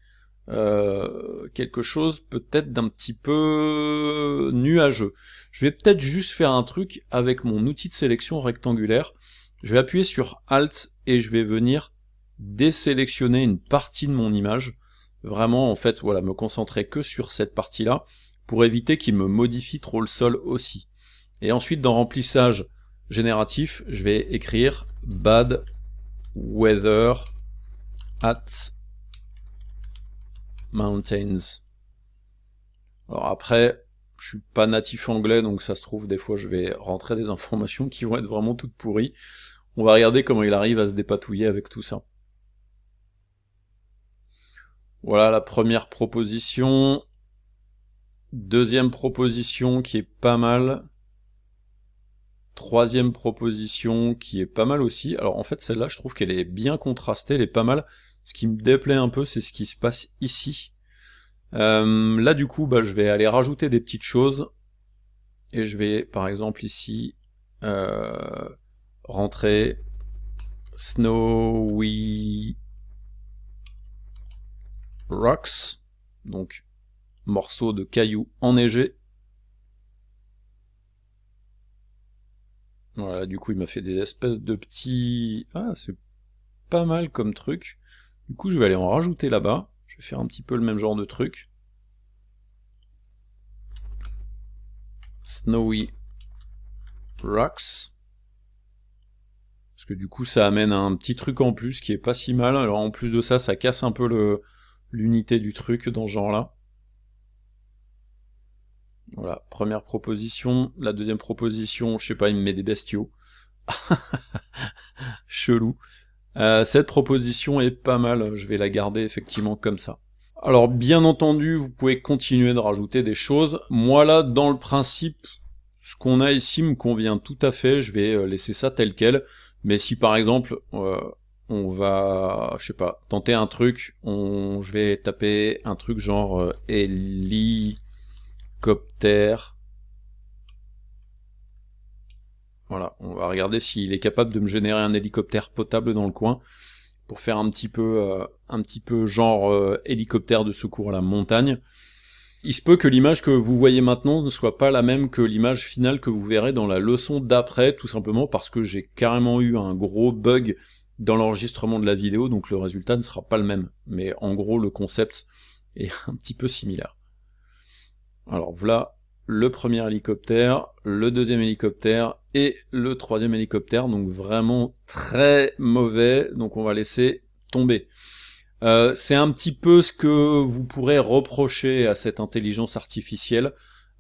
quelque chose peut-être d'un petit peu nuageux. Je vais peut-être juste faire un truc avec mon outil de sélection rectangulaire. Je vais appuyer sur Alt et je vais venir désélectionner une partie de mon image. Vraiment en fait voilà, me concentrer que sur cette partie-là pour éviter qu'il me modifie trop le sol aussi. Et ensuite dans remplissage génératif, je vais écrire bad weather at mountains. Alors après, je suis pas natif anglais, donc ça se trouve, des fois je vais rentrer des informations qui vont être vraiment toutes pourries. On va regarder comment il arrive à se dépatouiller avec tout ça. Voilà la première proposition. Deuxième proposition qui est pas mal. Troisième proposition qui est pas mal aussi. Alors en fait celle-là je trouve qu'elle est bien contrastée, elle est pas mal. Ce qui me déplaît un peu c'est ce qui se passe ici. Là du coup je vais aller rajouter des petites choses. Et je vais par exemple ici rentrer Snowy Rocks. Donc morceau de cailloux enneigés. Voilà, du coup il m'a fait des espèces de petits... Ah, c'est pas mal comme truc. Du coup je vais aller en rajouter là-bas. Je vais faire un petit peu le même genre de truc. Snowy Rocks. Parce que du coup ça amène un petit truc en plus qui est pas si mal. Alors en plus de ça, ça casse un peu l'unité du truc dans ce genre-là. Voilà, première proposition. La deuxième proposition, je sais pas, il me met des bestiaux. Chelou. Cette proposition est pas mal, je vais la garder effectivement comme ça. Alors bien entendu, vous pouvez continuer de rajouter des choses. Moi là, dans le principe, ce qu'on a ici me convient tout à fait, je vais laisser ça tel quel. Mais si par exemple, on va, je sais pas, tenter un truc, je vais taper un truc genre hélicoptère. Voilà, on va regarder s'il est capable de me générer un hélicoptère potable dans le coin, pour faire un petit peu genre hélicoptère de secours à la montagne. Il se peut que l'image que vous voyez maintenant ne soit pas la même que l'image finale que vous verrez dans la leçon d'après, tout simplement parce que j'ai carrément eu un gros bug dans l'enregistrement de la vidéo, donc le résultat ne sera pas le même. Mais en gros, le concept est un petit peu similaire. Alors voilà le premier hélicoptère, le deuxième hélicoptère et le troisième hélicoptère, donc vraiment très mauvais, donc on va laisser tomber. C'est un petit peu ce que vous pourrez reprocher à cette intelligence artificielle.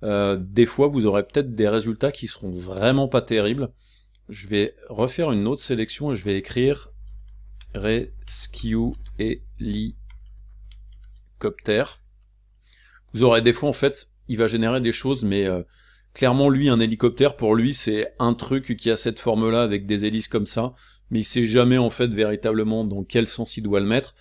Des fois vous aurez peut-être des résultats qui seront vraiment pas terribles. Je vais refaire une autre sélection et je vais écrire Rescue Helicopter. Vous aurez des fois en fait, il va générer des choses mais Clairement, lui, un hélicoptère, pour lui, c'est un truc qui a cette forme-là avec des hélices comme ça, mais il sait jamais en fait véritablement dans quel sens il doit le mettre.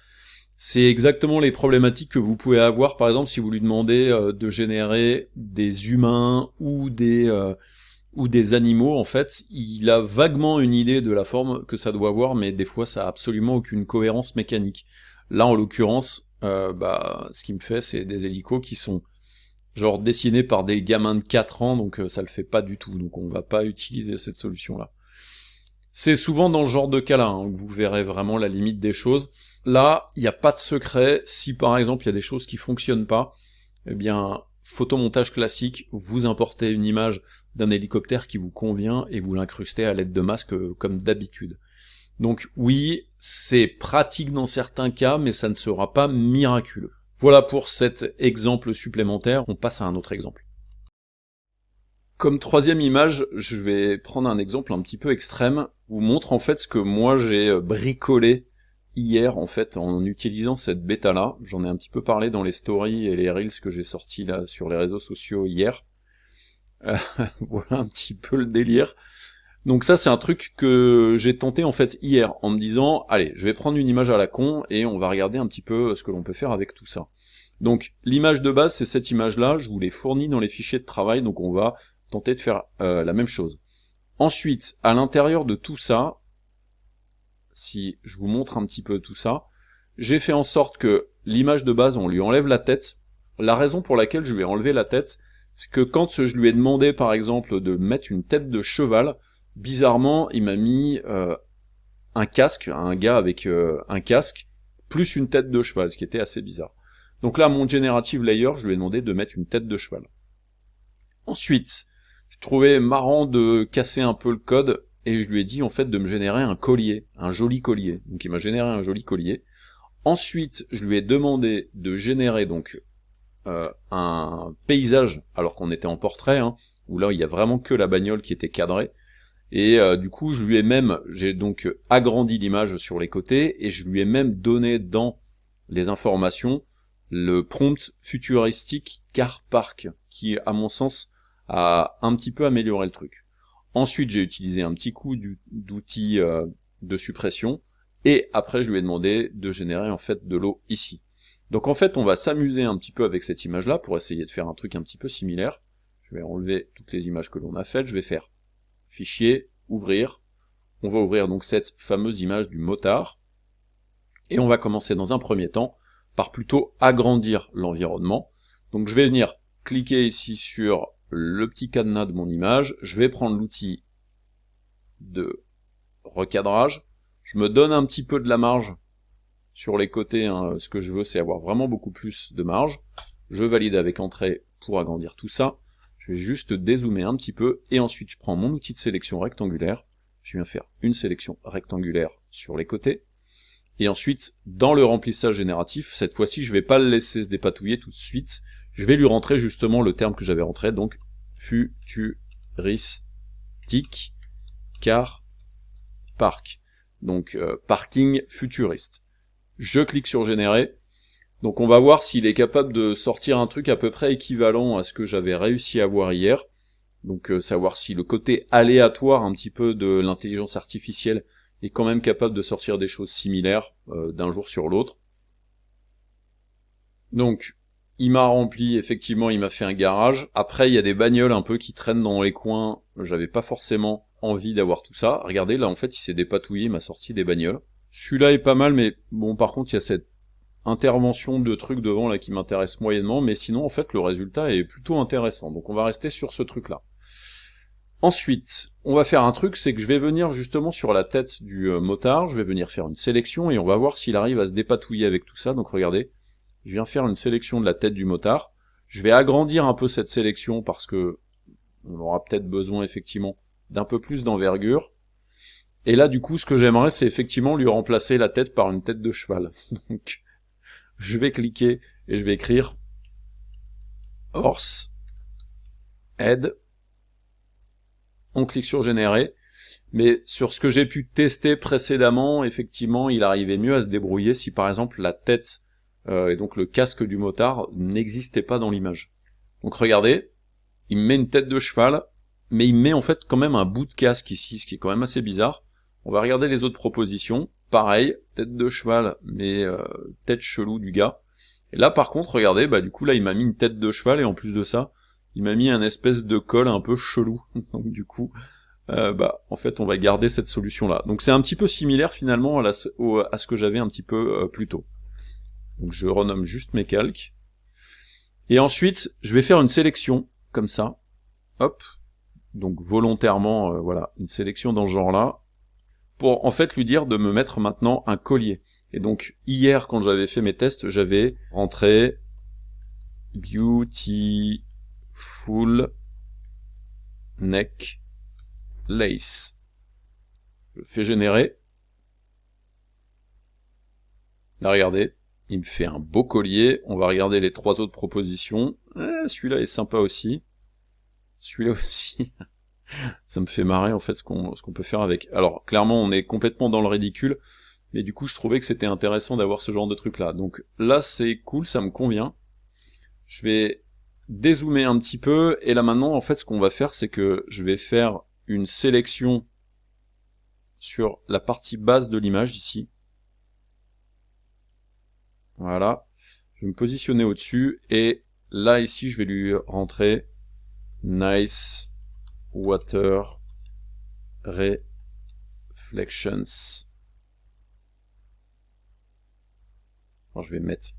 C'est exactement les problématiques que vous pouvez avoir, par exemple, si vous lui demandez de générer des humains ou des animaux. En fait, il a vaguement une idée de la forme que ça doit avoir, mais des fois, ça a absolument aucune cohérence mécanique. Là, en l'occurrence, ce qu'il me fait, c'est des hélicos qui sont genre dessinés par des gamins de 4 ans, donc ça le fait pas du tout, donc on va pas utiliser cette solution-là. C'est souvent dans ce genre de cas-là hein, que vous verrez vraiment la limite des choses. Là, il n'y a pas de secret. Si par exemple il y a des choses qui fonctionnent pas, eh bien, photomontage classique, vous importez une image d'un hélicoptère qui vous convient et vous l'incrustez à l'aide de masques comme d'habitude. Donc oui, c'est pratique dans certains cas, mais ça ne sera pas miraculeux. Voilà pour cet exemple supplémentaire, on passe à un autre exemple. Comme troisième image, je vais prendre un exemple un petit peu extrême, vous montre en fait ce que moi j'ai bricolé hier en fait en utilisant cette bêta là. J'en ai un petit peu parlé dans les stories et les reels que j'ai sortis là sur les réseaux sociaux hier. Voilà un petit peu le délire. Donc ça c'est un truc que j'ai tenté en fait hier en me disant allez je vais prendre une image à la con et on va regarder un petit peu ce que l'on peut faire avec tout ça. Donc l'image de base c'est cette image là, je vous l'ai fournie dans les fichiers de travail donc on va tenter de faire la même chose. Ensuite, à l'intérieur de tout ça, si je vous montre un petit peu tout ça, j'ai fait en sorte que l'image de base, on lui enlève la tête. La raison pour laquelle je lui ai enlevé la tête, c'est que quand je lui ai demandé, par exemple, de mettre une tête de cheval, bizarrement, il m'a mis un casque, un gars avec un casque, plus une tête de cheval, ce qui était assez bizarre. Donc là, mon Generative Layer, je lui ai demandé de mettre une tête de cheval. Ensuite, je trouvais marrant de casser un peu le code et je lui ai dit en fait de me générer un collier, un joli collier. Donc il m'a généré un joli collier. Ensuite, je lui ai demandé de générer donc un paysage, alors qu'on était en portrait, hein, où là il y a vraiment que la bagnole qui était cadrée. Et du coup, j'ai donc agrandi l'image sur les côtés et je lui ai même donné dans les informations le prompt futuristique car park, qui à mon sens a un petit peu amélioré le truc. Ensuite, j'ai utilisé un petit coup d'outil de suppression, et après je lui ai demandé de générer en fait de l'eau ici. Donc en fait, on va s'amuser un petit peu avec cette image-là pour essayer de faire un truc un petit peu similaire. Je vais enlever toutes les images que l'on a faites, je vais faire fichier, ouvrir. On va ouvrir donc cette fameuse image du motard, et on va commencer dans un premier temps par plutôt agrandir l'environnement. Donc je vais venir cliquer ici sur le petit cadenas de mon image, je vais prendre l'outil de recadrage, je me donne un petit peu de la marge sur les côtés, hein. Ce que je veux c'est avoir vraiment beaucoup plus de marge, je valide avec entrée pour agrandir tout ça, je vais juste dézoomer un petit peu, et ensuite je prends mon outil de sélection rectangulaire, je viens faire une sélection rectangulaire sur les côtés, et ensuite, dans le remplissage génératif, cette fois-ci, je vais pas le laisser se dépatouiller tout de suite, je vais lui rentrer justement le terme que j'avais rentré, donc futuristique car park. Donc parking futuriste. Je clique sur générer, donc on va voir s'il est capable de sortir un truc à peu près équivalent à ce que j'avais réussi à voir hier, donc savoir si le côté aléatoire un petit peu de l'intelligence artificielle est quand même capable de sortir des choses similaires d'un jour sur l'autre. Donc, il m'a rempli, effectivement, il m'a fait un garage. Après, il y a des bagnoles un peu qui traînent dans les coins. J'avais pas forcément envie d'avoir tout ça. Regardez, là, en fait, il s'est dépatouillé, il m'a sorti des bagnoles. Celui-là est pas mal, mais bon, par contre, il y a cette intervention de truc devant, là, qui m'intéresse moyennement. Mais sinon, en fait, le résultat est plutôt intéressant. Donc, on va rester sur ce truc-là. Ensuite, on va faire un truc, c'est que je vais venir justement sur la tête du motard, je vais venir faire une sélection et on va voir s'il arrive à se dépatouiller avec tout ça. Donc regardez, je viens faire une sélection de la tête du motard. Je vais agrandir un peu cette sélection parce que on aura peut-être besoin effectivement d'un peu plus d'envergure. Et là du coup, ce que j'aimerais, c'est effectivement lui remplacer la tête par une tête de cheval. Donc je vais cliquer et je vais écrire horse head. On clique sur générer, mais sur ce que j'ai pu tester précédemment, effectivement, il arrivait mieux à se débrouiller si par exemple la tête et donc le casque du motard n'existait pas dans l'image. Donc regardez, il me met une tête de cheval, mais il me met en fait quand même un bout de casque ici, ce qui est quand même assez bizarre. On va regarder les autres propositions. Pareil, tête de cheval, mais tête chelou du gars. Et là par contre, regardez, bah du coup là il m'a mis une tête de cheval, et en plus de ça, il m'a mis un espèce de col un peu chelou. Donc du coup, bah en fait on va garder cette solution là. Donc c'est un petit peu similaire finalement à ce que j'avais un petit peu plus tôt. Donc je renomme juste mes calques. Et ensuite, je vais faire une sélection, comme ça. Hop. Donc volontairement, voilà, une sélection dans ce genre-là. Pour en fait lui dire de me mettre maintenant un collier. Et donc hier, quand j'avais fait mes tests, j'avais rentré Beautiful Neck Lace. Je fais générer. Là, regardez. Il me fait un beau collier. On va regarder les 3 autres propositions. Celui-là est sympa aussi. Celui-là aussi. Ça me fait marrer en fait ce qu'on peut faire avec. Alors clairement on est complètement dans le ridicule, mais du coup je trouvais que c'était intéressant d'avoir ce genre de truc là. Donc là c'est cool, ça me convient. Je vais dézoomer un petit peu, et là maintenant en fait ce qu'on va faire c'est que je vais faire une sélection sur la partie basse de l'image ici. Voilà. Je vais me positionner au-dessus, et là ici je vais lui rentrer Nice Water Reflections. Alors je vais mettre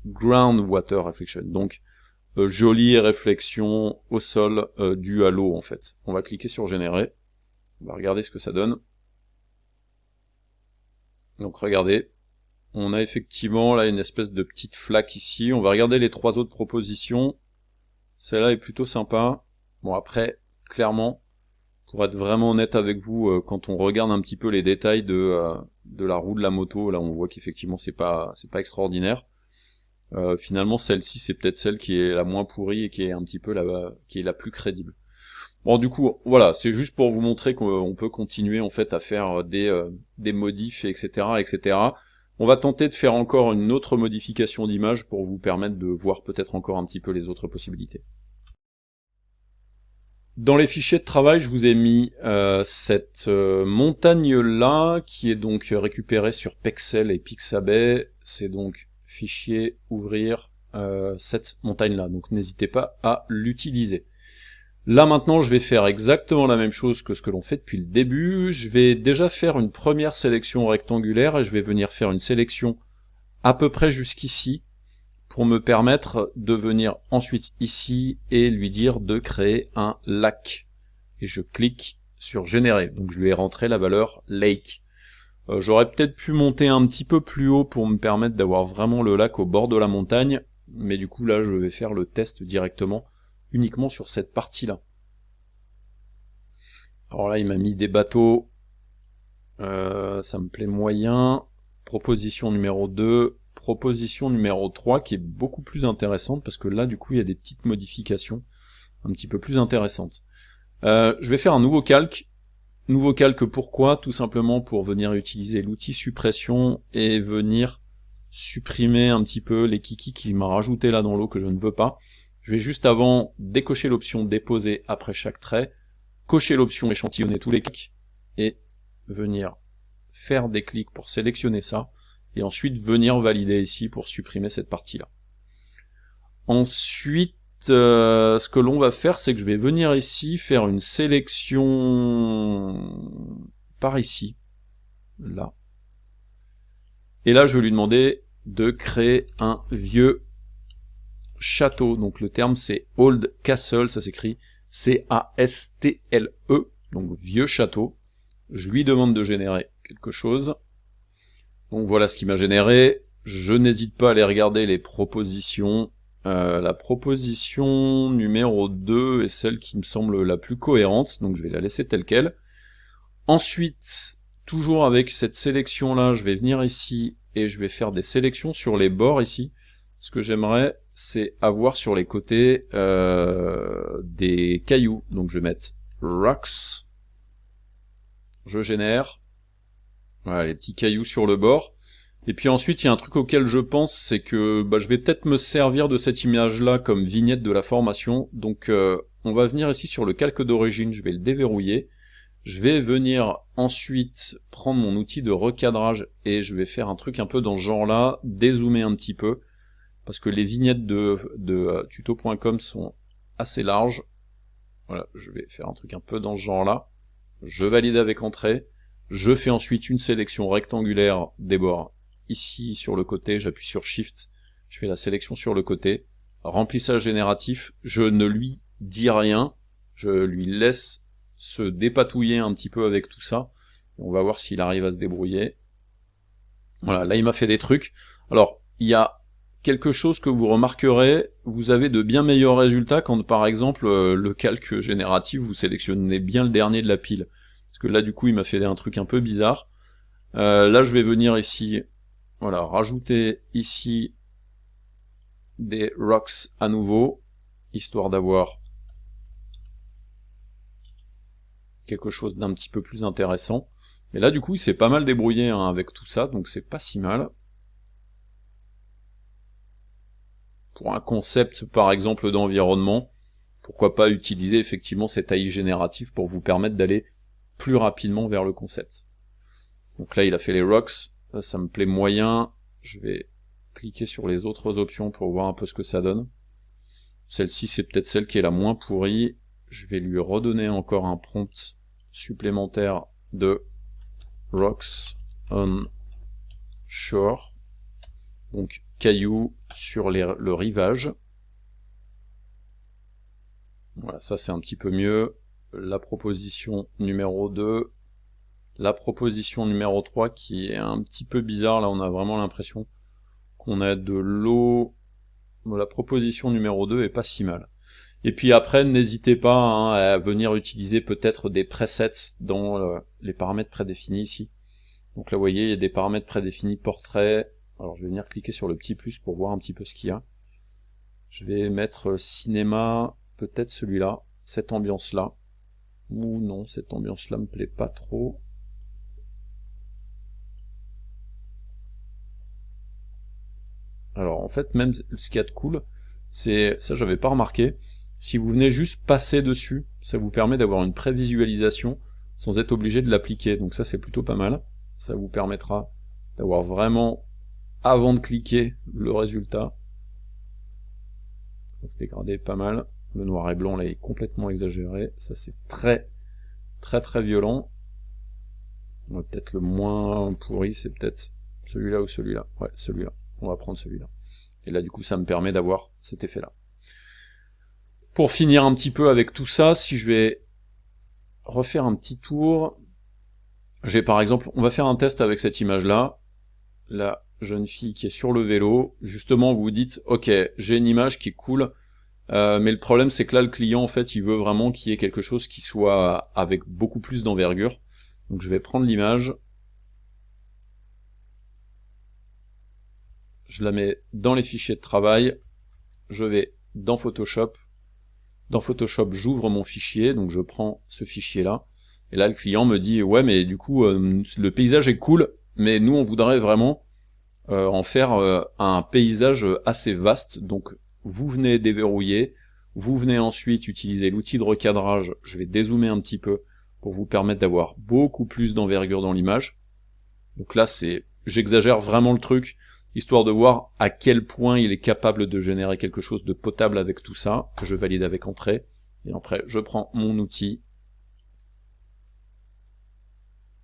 Ground Water Reflection. Donc jolie réflexion au sol due à l'eau en fait. On va cliquer sur générer. On va regarder ce que ça donne. Donc regardez, on a effectivement là une espèce de petite flaque ici. On va regarder les 3 autres propositions. Celle-là est plutôt sympa. Bon après, clairement, pour être vraiment honnête avec vous, quand on regarde un petit peu les détails de la roue de la moto, là on voit qu'effectivement c'est pas extraordinaire. Finalement celle-ci c'est peut-être celle qui est la moins pourrie et qui est un petit peu qui est la plus crédible. Bon du coup voilà, c'est juste pour vous montrer qu'on peut continuer en fait à faire des modifs, etc., etc. On va tenter de faire encore une autre modification d'image pour vous permettre de voir peut-être encore un petit peu les autres possibilités. Dans les fichiers de travail, je vous ai mis cette montagne-là, qui est donc récupérée sur Pexel et Pixabay. C'est donc fichier, ouvrir cette montagne-là. Donc n'hésitez pas à l'utiliser. Là maintenant, je vais faire exactement la même chose que ce que l'on fait depuis le début. Je vais déjà faire une première sélection rectangulaire, et je vais venir faire une sélection à peu près jusqu'ici, pour me permettre de venir ensuite ici et lui dire de créer un lac. Et je clique sur générer, donc je lui ai rentré la valeur lake. J'aurais peut-être pu monter un petit peu plus haut pour me permettre d'avoir vraiment le lac au bord de la montagne, mais du coup là je vais faire le test directement, uniquement sur cette partie-là. Alors là il m'a mis des bateaux, ça me plaît moyen. Proposition numéro 2, proposition numéro 3 qui est beaucoup plus intéressante, parce que là du coup il y a des petites modifications un petit peu plus intéressantes. Je vais faire un nouveau calque. Nouveau calque pourquoi? Tout simplement pour venir utiliser l'outil suppression et venir supprimer un petit peu les kikis qu'il m'a rajouté là dans l'eau que je ne veux pas. Je vais juste avant décocher l'option déposer après chaque trait, cocher l'option échantillonner tous les clics, et venir faire des clics pour sélectionner ça, et ensuite venir valider ici pour supprimer cette partie-là. Ensuite, ce que l'on va faire, c'est que je vais venir ici faire une sélection par ici, là. Et là, je vais lui demander de créer un vieux château. Donc le terme c'est Old Castle, ça s'écrit C-A-S-T-L-E, donc vieux château. Je lui demande de générer quelque chose. Donc voilà ce qui m'a généré. Je n'hésite pas à aller regarder les propositions. La proposition numéro 2 est celle qui me semble la plus cohérente, donc je vais la laisser telle quelle. Ensuite, toujours avec cette sélection là, je vais venir ici et je vais faire des sélections sur les bords ici. Ce que j'aimerais, c'est avoir sur les côtés des cailloux. Donc je vais mettre rocks. Je génère. Voilà, les petits cailloux sur le bord. Et puis ensuite, il y a un truc auquel je pense, c'est que je vais peut-être me servir de cette image-là comme vignette de la formation. Donc on va venir ici sur le calque d'origine, je vais le déverrouiller. Je vais venir ensuite prendre mon outil de recadrage et je vais faire un truc un peu dans ce genre-là, dézoomer un petit peu, parce que les vignettes de tuto.com sont assez larges. Voilà, je vais faire un truc un peu dans ce genre-là. Je valide avec entrée. Je fais ensuite une sélection rectangulaire des bords ici sur le côté, j'appuie sur Shift, je fais la sélection sur le côté. Remplissage génératif, je ne lui dis rien, je lui laisse se dépatouiller un petit peu avec tout ça. On va voir s'il arrive à se débrouiller. Voilà, là il m'a fait des trucs. Alors, il y a quelque chose que vous remarquerez, vous avez de bien meilleurs résultats quand par exemple le calque génératif, vous sélectionnez bien le dernier de la pile. Parce que là du coup il m'a fait un truc un peu bizarre. Là je vais venir ici, voilà, rajouter ici des rocks à nouveau, histoire d'avoir quelque chose d'un petit peu plus intéressant. Mais là du coup il s'est pas mal débrouillé hein, avec tout ça, donc c'est pas si mal. Pour un concept par exemple d'environnement, pourquoi pas utiliser effectivement cet AI génératif pour vous permettre d'aller plus rapidement vers le concept. Donc là il a fait les rocks, là, ça me plaît moyen, je vais cliquer sur les autres options pour voir un peu ce que ça donne. Celle-ci c'est peut-être celle qui est la moins pourrie, je vais lui redonner encore un prompt supplémentaire de rocks on shore, donc cailloux sur le rivage. Voilà, ça c'est un petit peu mieux. La proposition numéro 2, la proposition numéro 3 qui est un petit peu bizarre, là on a vraiment l'impression qu'on a de l'eau. La proposition numéro 2 est pas si mal. Et puis après, n'hésitez pas hein, à venir utiliser peut-être des presets dans les paramètres prédéfinis ici. Donc là vous voyez, il y a des paramètres prédéfinis portrait. Alors je vais venir cliquer sur le petit plus pour voir un petit peu ce qu'il y a. Je vais mettre cinéma, peut-être celui-là, cette ambiance-là. Ou non, cette ambiance-là me plaît pas trop. Alors en fait, même ce qu'il y a de cool, c'est, ça j'avais pas remarqué, si vous venez juste passer dessus, ça vous permet d'avoir une prévisualisation sans être obligé de l'appliquer. Donc ça c'est plutôt pas mal. Ça vous permettra d'avoir vraiment, avant de cliquer, le résultat. Ça va se dégrader pas mal. Le noir et blanc là est complètement exagéré. Ça c'est très violent. Peut-être le moins pourri, c'est peut-être celui-là ou celui-là. Ouais, celui-là. On va prendre celui-là. Et là du coup ça me permet d'avoir cet effet-là. Pour finir un petit peu avec tout ça, si je vais refaire un petit tour, j'ai par exemple, on va faire un test avec cette image-là, la jeune fille qui est sur le vélo, justement vous vous dites, ok, j'ai une image qui est cool, mais le problème c'est que là le client en fait il veut vraiment qu'il y ait quelque chose qui soit avec beaucoup plus d'envergure, donc je vais prendre l'image, je la mets dans les fichiers de travail, je vais dans Photoshop j'ouvre mon fichier, donc je prends ce fichier-là, et là le client me dit, ouais mais du coup le paysage est cool, mais nous on voudrait vraiment en faire un paysage assez vaste, donc vous venez déverrouiller, vous venez ensuite utiliser l'outil de recadrage, je vais dézoomer un petit peu pour vous permettre d'avoir beaucoup plus d'envergure dans l'image, donc là c'est, j'exagère vraiment le truc, histoire de voir à quel point il est capable de générer quelque chose de potable avec tout ça. Je valide avec entrée, et après je prends mon outil,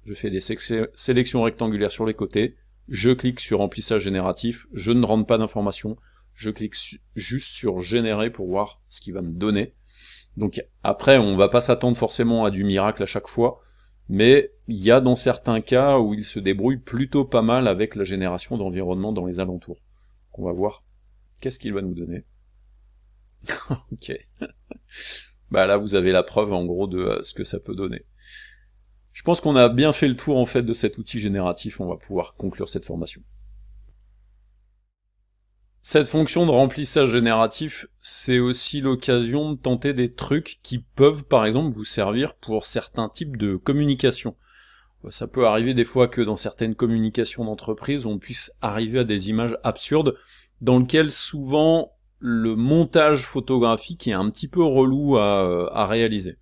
je fais des sélections rectangulaires sur les côtés, je clique sur remplissage génératif, je ne rentre pas d'informations, je clique juste sur générer pour voir ce qu'il va me donner. Donc après on va pas s'attendre forcément à du miracle à chaque fois, mais il y a dans certains cas où il se débrouille plutôt pas mal avec la génération d'environnement dans les alentours. On va voir qu'est-ce qu'il va nous donner. Ok. Bah là vous avez la preuve en gros de ce que ça peut donner. Je pense qu'on a bien fait le tour en fait de cet outil génératif, on va pouvoir conclure cette formation. Cette fonction de remplissage génératif, c'est aussi l'occasion de tenter des trucs qui peuvent par exemple vous servir pour certains types de communication. Ça peut arriver des fois que dans certaines communications d'entreprise, on puisse arriver à des images absurdes, dans lesquelles souvent le montage photographique est un petit peu relou à réaliser.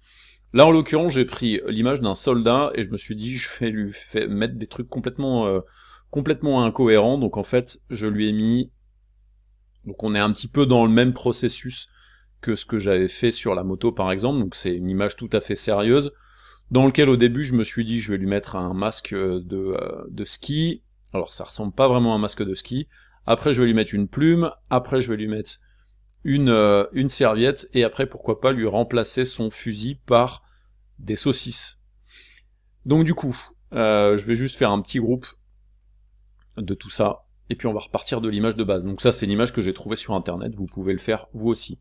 Là, en l'occurrence, j'ai pris l'image d'un soldat et je me suis dit, je vais mettre des trucs complètement incohérents. Donc en fait, je lui ai mis... Donc on est un petit peu dans le même processus que ce que j'avais fait sur la moto, par exemple. Donc c'est une image tout à fait sérieuse, dans lequel au début, je me suis dit, je vais lui mettre un masque de ski. Alors ça ressemble pas vraiment à un masque de ski. Après, je vais lui mettre une plume. Après, je vais lui mettre une serviette, et après pourquoi pas lui remplacer son fusil par des saucisses. Donc du coup, je vais juste faire un petit groupe de tout ça, et puis on va repartir de l'image de base. Donc ça, c'est l'image que j'ai trouvée sur internet, vous pouvez le faire vous aussi.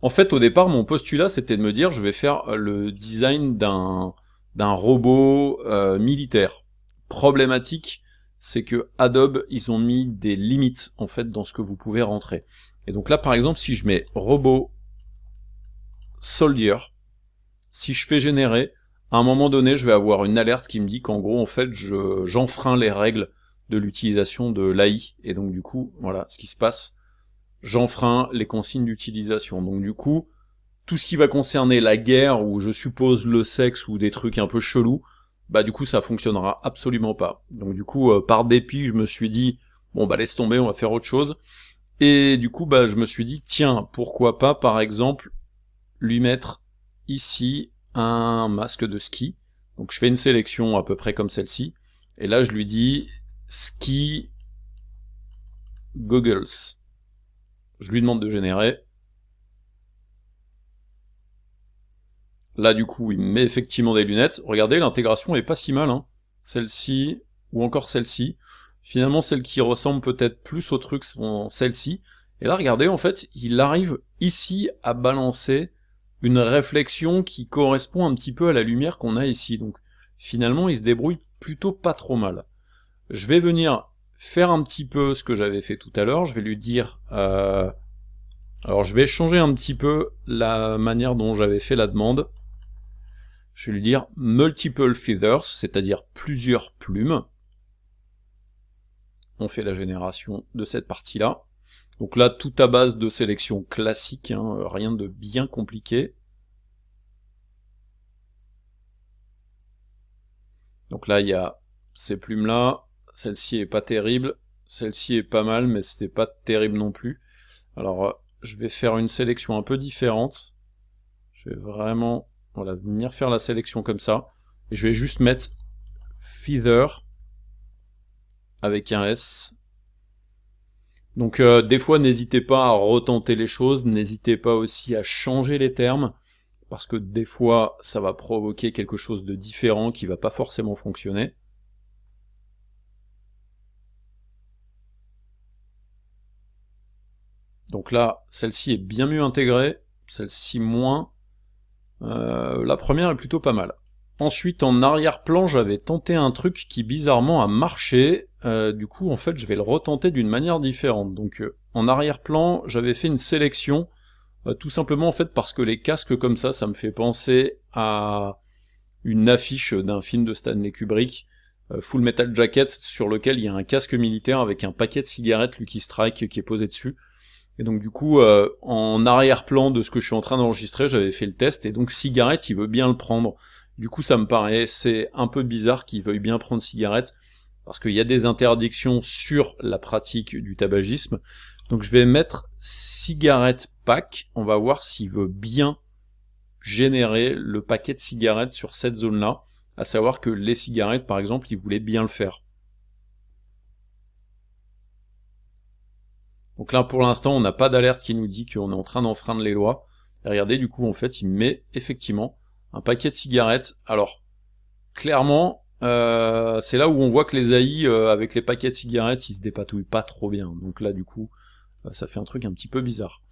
En fait, au départ, mon postulat, c'était de me dire, je vais faire le design d'un robot militaire. Problématique, c'est que Adobe, ils ont mis des limites, en fait, dans ce que vous pouvez rentrer. Et donc là, par exemple, si je mets robot soldier, si je fais générer, à un moment donné, je vais avoir une alerte qui me dit qu'en gros, en fait, j'enfreins les règles de l'utilisation de l'AI. Et donc, du coup, voilà ce qui se passe. J'enfreins les consignes d'utilisation. Donc, du coup, tout ce qui va concerner la guerre, ou je suppose le sexe, ou des trucs un peu chelous, bah, du coup, ça fonctionnera absolument pas. Donc, du coup, par dépit, je me suis dit, bon, bah, laisse tomber, on va faire autre chose. Et du coup, bah, je me suis dit, tiens, pourquoi pas, par exemple, lui mettre ici un masque de ski. Donc je fais une sélection à peu près comme celle-ci, et là je lui dis ski goggles. Je lui demande de générer. Là du coup, il me met effectivement des lunettes. Regardez, l'intégration est pas si mal, hein. Celle-ci, ou encore celle-ci. Finalement, celle qui ressemble peut-être plus au truc, sont celle-ci. Et là, regardez, en fait, il arrive ici à balancer une réflexion qui correspond un petit peu à la lumière qu'on a ici. Donc, finalement, il se débrouille plutôt pas trop mal. Je vais venir faire un petit peu ce que j'avais fait tout à l'heure. Je vais lui dire... Alors, je vais changer un petit peu la manière dont j'avais fait la demande. Je vais lui dire multiple feathers, c'est-à-dire plusieurs plumes. On fait la génération de cette partie-là. Donc là, tout à base de sélection classique, hein, rien de bien compliqué. Donc là, il y a ces plumes-là. Celle-ci est pas terrible. Celle-ci est pas mal, mais c'était pas terrible non plus. Alors, je vais faire une sélection un peu différente. Je vais vraiment, voilà, venir faire la sélection comme ça. Et je vais juste mettre feather avec un S. Donc des fois, n'hésitez pas à retenter les choses, n'hésitez pas aussi à changer les termes, parce que des fois, ça va provoquer quelque chose de différent qui va pas forcément fonctionner. Donc là, celle-ci est bien mieux intégrée, celle-ci moins. La première est plutôt pas mal. Ensuite, en arrière-plan, j'avais tenté un truc qui bizarrement a marché. Du coup, en fait, je vais le retenter d'une manière différente. Donc, en arrière-plan, j'avais fait une sélection, tout simplement en fait parce que les casques comme ça me fait penser à une affiche d'un film de Stanley Kubrick, Full Metal Jacket, sur lequel il y a un casque militaire avec un paquet de cigarettes Lucky Strike qui est posé dessus. Et donc du coup, en arrière-plan de ce que je suis en train d'enregistrer, j'avais fait le test, et donc cigarette, il veut bien le prendre. Du coup, ça me paraît, c'est un peu bizarre qu'il veuille bien prendre cigarette, parce qu'il y a des interdictions sur la pratique du tabagisme. Donc je vais mettre cigarette pack, on va voir s'il veut bien générer le paquet de cigarettes sur cette zone-là, à savoir que les cigarettes, par exemple, il voulait bien le faire. Donc là, pour l'instant, on n'a pas d'alerte qui nous dit qu'on est en train d'enfreindre les lois. Et regardez, du coup, en fait, il met effectivement un paquet de cigarettes. Alors, clairement, c'est là où on voit que les AI, avec les paquets de cigarettes, ils se dépatouillent pas trop bien. Donc là, du coup, ça fait un truc un petit peu bizarre.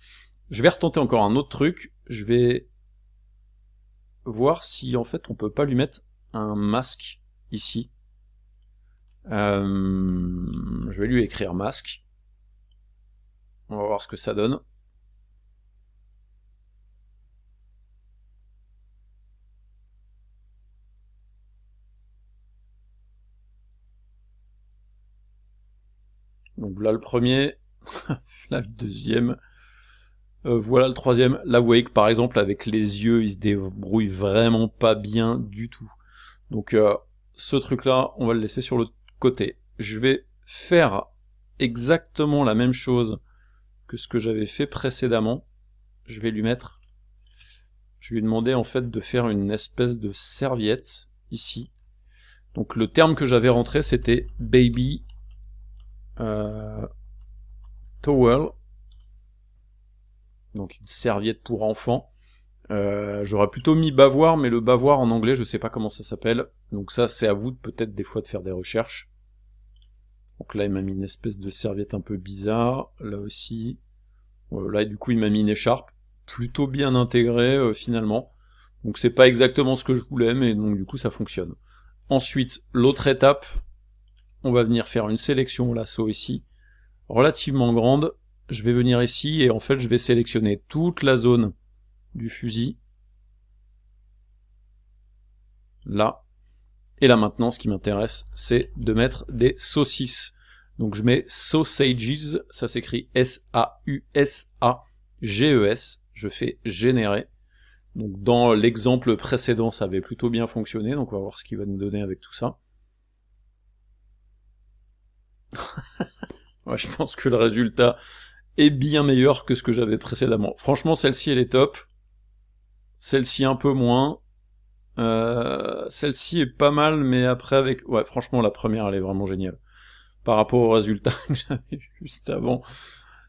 Je vais retenter encore un autre truc. Je vais voir si, en fait, on peut pas lui mettre un masque ici. Je vais lui écrire masque. On va voir ce que ça donne. Donc là le premier, là le deuxième, voilà le troisième. Là vous voyez que par exemple avec les yeux, il se débrouille vraiment pas bien du tout. Donc ce truc-là, on va le laisser sur le côté. Je vais faire exactement la même chose que ce que j'avais fait précédemment. Je vais lui demander en fait de faire une espèce de serviette ici. Donc le terme que j'avais rentré c'était baby towel, donc une serviette pour enfant. J'aurais plutôt mis bavoir, mais le bavoir en anglais je sais pas comment ça s'appelle, donc ça c'est à vous peut-être des fois de faire des recherches. Donc là il m'a mis une espèce de serviette un peu bizarre, là aussi, là du coup il m'a mis une écharpe, plutôt bien intégrée finalement, donc c'est pas exactement ce que je voulais, mais donc du coup ça fonctionne. Ensuite, l'autre étape, on va venir faire une sélection au lasso ici, relativement grande. Je vais venir ici et en fait je vais sélectionner toute la zone du fusil. Là. Et là maintenant, ce qui m'intéresse, c'est de mettre des saucisses. Donc je mets sausages, ça s'écrit S-A-U-S-A-G-E-S. Je fais générer. Donc dans l'exemple précédent, ça avait plutôt bien fonctionné, donc on va voir ce qu'il va nous donner avec tout ça. Ouais, je pense que le résultat est bien meilleur que ce que j'avais précédemment. Franchement, celle-ci, elle est top. Celle-ci, un peu moins. Celle-ci est pas mal, mais après, avec... Ouais, franchement, la première, elle est vraiment géniale. Par rapport au résultat que j'avais juste avant,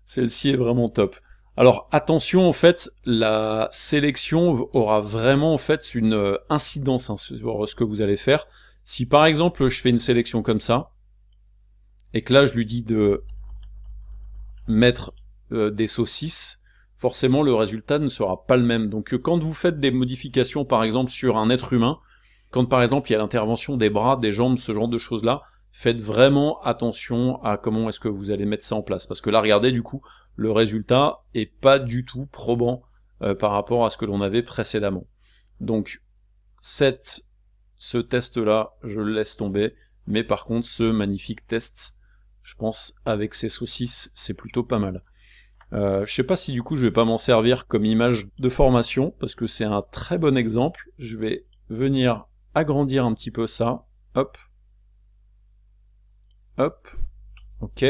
celle-ci est vraiment top. Alors, attention, en fait, la sélection aura vraiment, en fait, une incidence sur ce que vous allez faire. Si, par exemple, je fais une sélection comme ça, et que là je lui dis de mettre des saucisses, forcément le résultat ne sera pas le même. Donc quand vous faites des modifications par exemple sur un être humain, quand par exemple il y a l'intervention des bras, des jambes, ce genre de choses là, faites vraiment attention à comment est-ce que vous allez mettre ça en place. Parce que là regardez du coup, le résultat est pas du tout probant par rapport à ce que l'on avait précédemment. Donc ce test là, je le laisse tomber, mais par contre ce magnifique test, je pense avec ces saucisses, c'est plutôt pas mal. Je sais pas si du coup je vais pas m'en servir comme image de formation, parce que c'est un très bon exemple. Je vais venir agrandir un petit peu ça. Hop. Hop. Ok.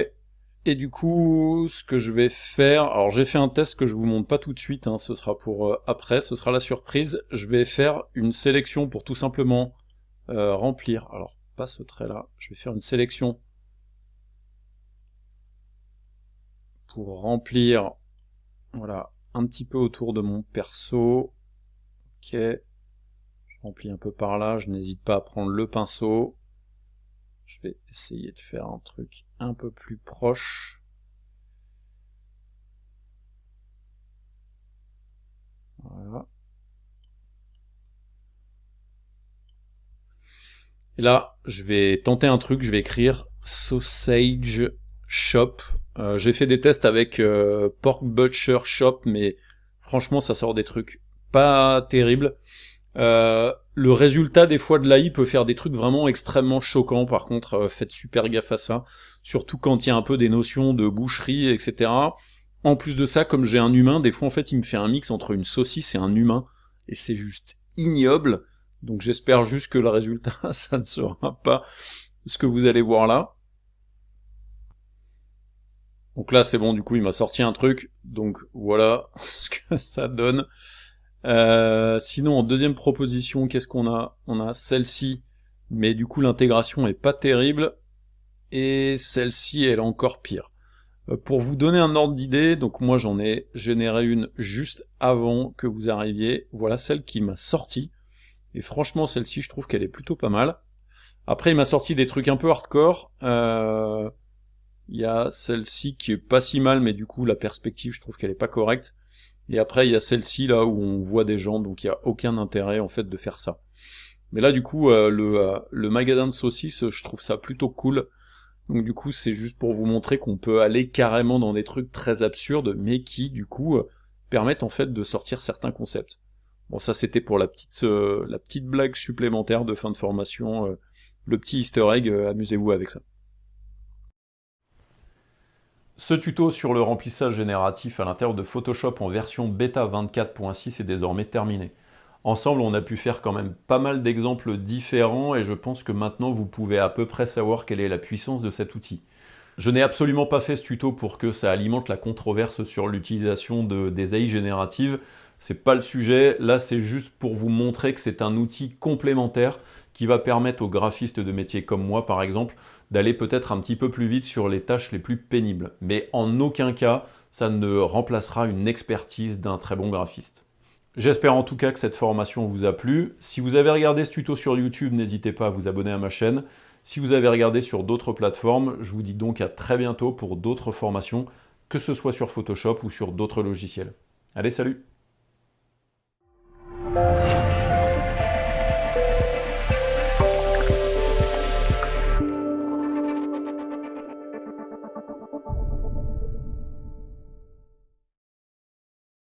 Et du coup, ce que je vais faire... Alors j'ai fait un test que je vous montre pas tout de suite, hein, ce sera pour après, ce sera la surprise. Je vais faire une sélection pour tout simplement remplir... Alors, pas ce trait-là. Je vais faire une sélection pour remplir, voilà, un petit peu autour de mon perso. Ok, je remplis un peu par là, je n'hésite pas à prendre le pinceau. Je vais essayer de faire un truc un peu plus proche. Voilà. Et là, je vais tenter un truc, je vais écrire Sausage Shop. J'ai fait des tests avec Pork Butcher Shop, mais franchement, ça sort des trucs pas terribles. Le résultat des fois de l'AI peut faire des trucs vraiment extrêmement choquants, par contre faites super gaffe à ça, surtout quand il y a un peu des notions de boucherie, etc. En plus de ça, comme j'ai un humain, des fois en fait il me fait un mix entre une saucisse et un humain, et c'est juste ignoble, donc j'espère juste que le résultat, ça ne sera pas ce que vous allez voir là. Donc là c'est bon, du coup il m'a sorti un truc, donc voilà ce que ça donne. Sinon en deuxième proposition, qu'est-ce qu'on a? On a celle-ci, mais du coup l'intégration est pas terrible, et celle-ci elle est encore pire. Pour vous donner un ordre d'idée, donc moi j'en ai généré une juste avant que vous arriviez, voilà celle qui m'a sorti, et franchement celle-ci je trouve qu'elle est plutôt pas mal. Après il m'a sorti des trucs un peu hardcore, il y a celle-ci qui est pas si mal, mais du coup la perspective je trouve qu'elle est pas correcte. Et après, il y a celle-ci, là, où on voit des gens, donc il n'y a aucun intérêt, en fait, de faire ça. Mais là, du coup, le magasin de saucisses, je trouve ça plutôt cool. Donc du coup, c'est juste pour vous montrer qu'on peut aller carrément dans des trucs très absurdes, mais qui, du coup, permettent, en fait, de sortir certains concepts. Bon, ça, c'était pour la petite blague supplémentaire de fin de formation, le petit easter egg, amusez-vous avec ça. Ce tuto sur le remplissage génératif à l'intérieur de Photoshop en version bêta 24.6 est désormais terminé. Ensemble, on a pu faire quand même pas mal d'exemples différents et je pense que maintenant vous pouvez à peu près savoir quelle est la puissance de cet outil. Je n'ai absolument pas fait ce tuto pour que ça alimente la controverse sur l'utilisation des AI génératives. C'est pas le sujet, là c'est juste pour vous montrer que c'est un outil complémentaire qui va permettre aux graphistes de métier comme moi par exemple d'aller peut-être un petit peu plus vite sur les tâches les plus pénibles. Mais en aucun cas, ça ne remplacera une expertise d'un très bon graphiste. J'espère en tout cas que cette formation vous a plu. Si vous avez regardé ce tuto sur YouTube, n'hésitez pas à vous abonner à ma chaîne. Si vous avez regardé sur d'autres plateformes, je vous dis donc à très bientôt pour d'autres formations, que ce soit sur Photoshop ou sur d'autres logiciels. Allez, salut!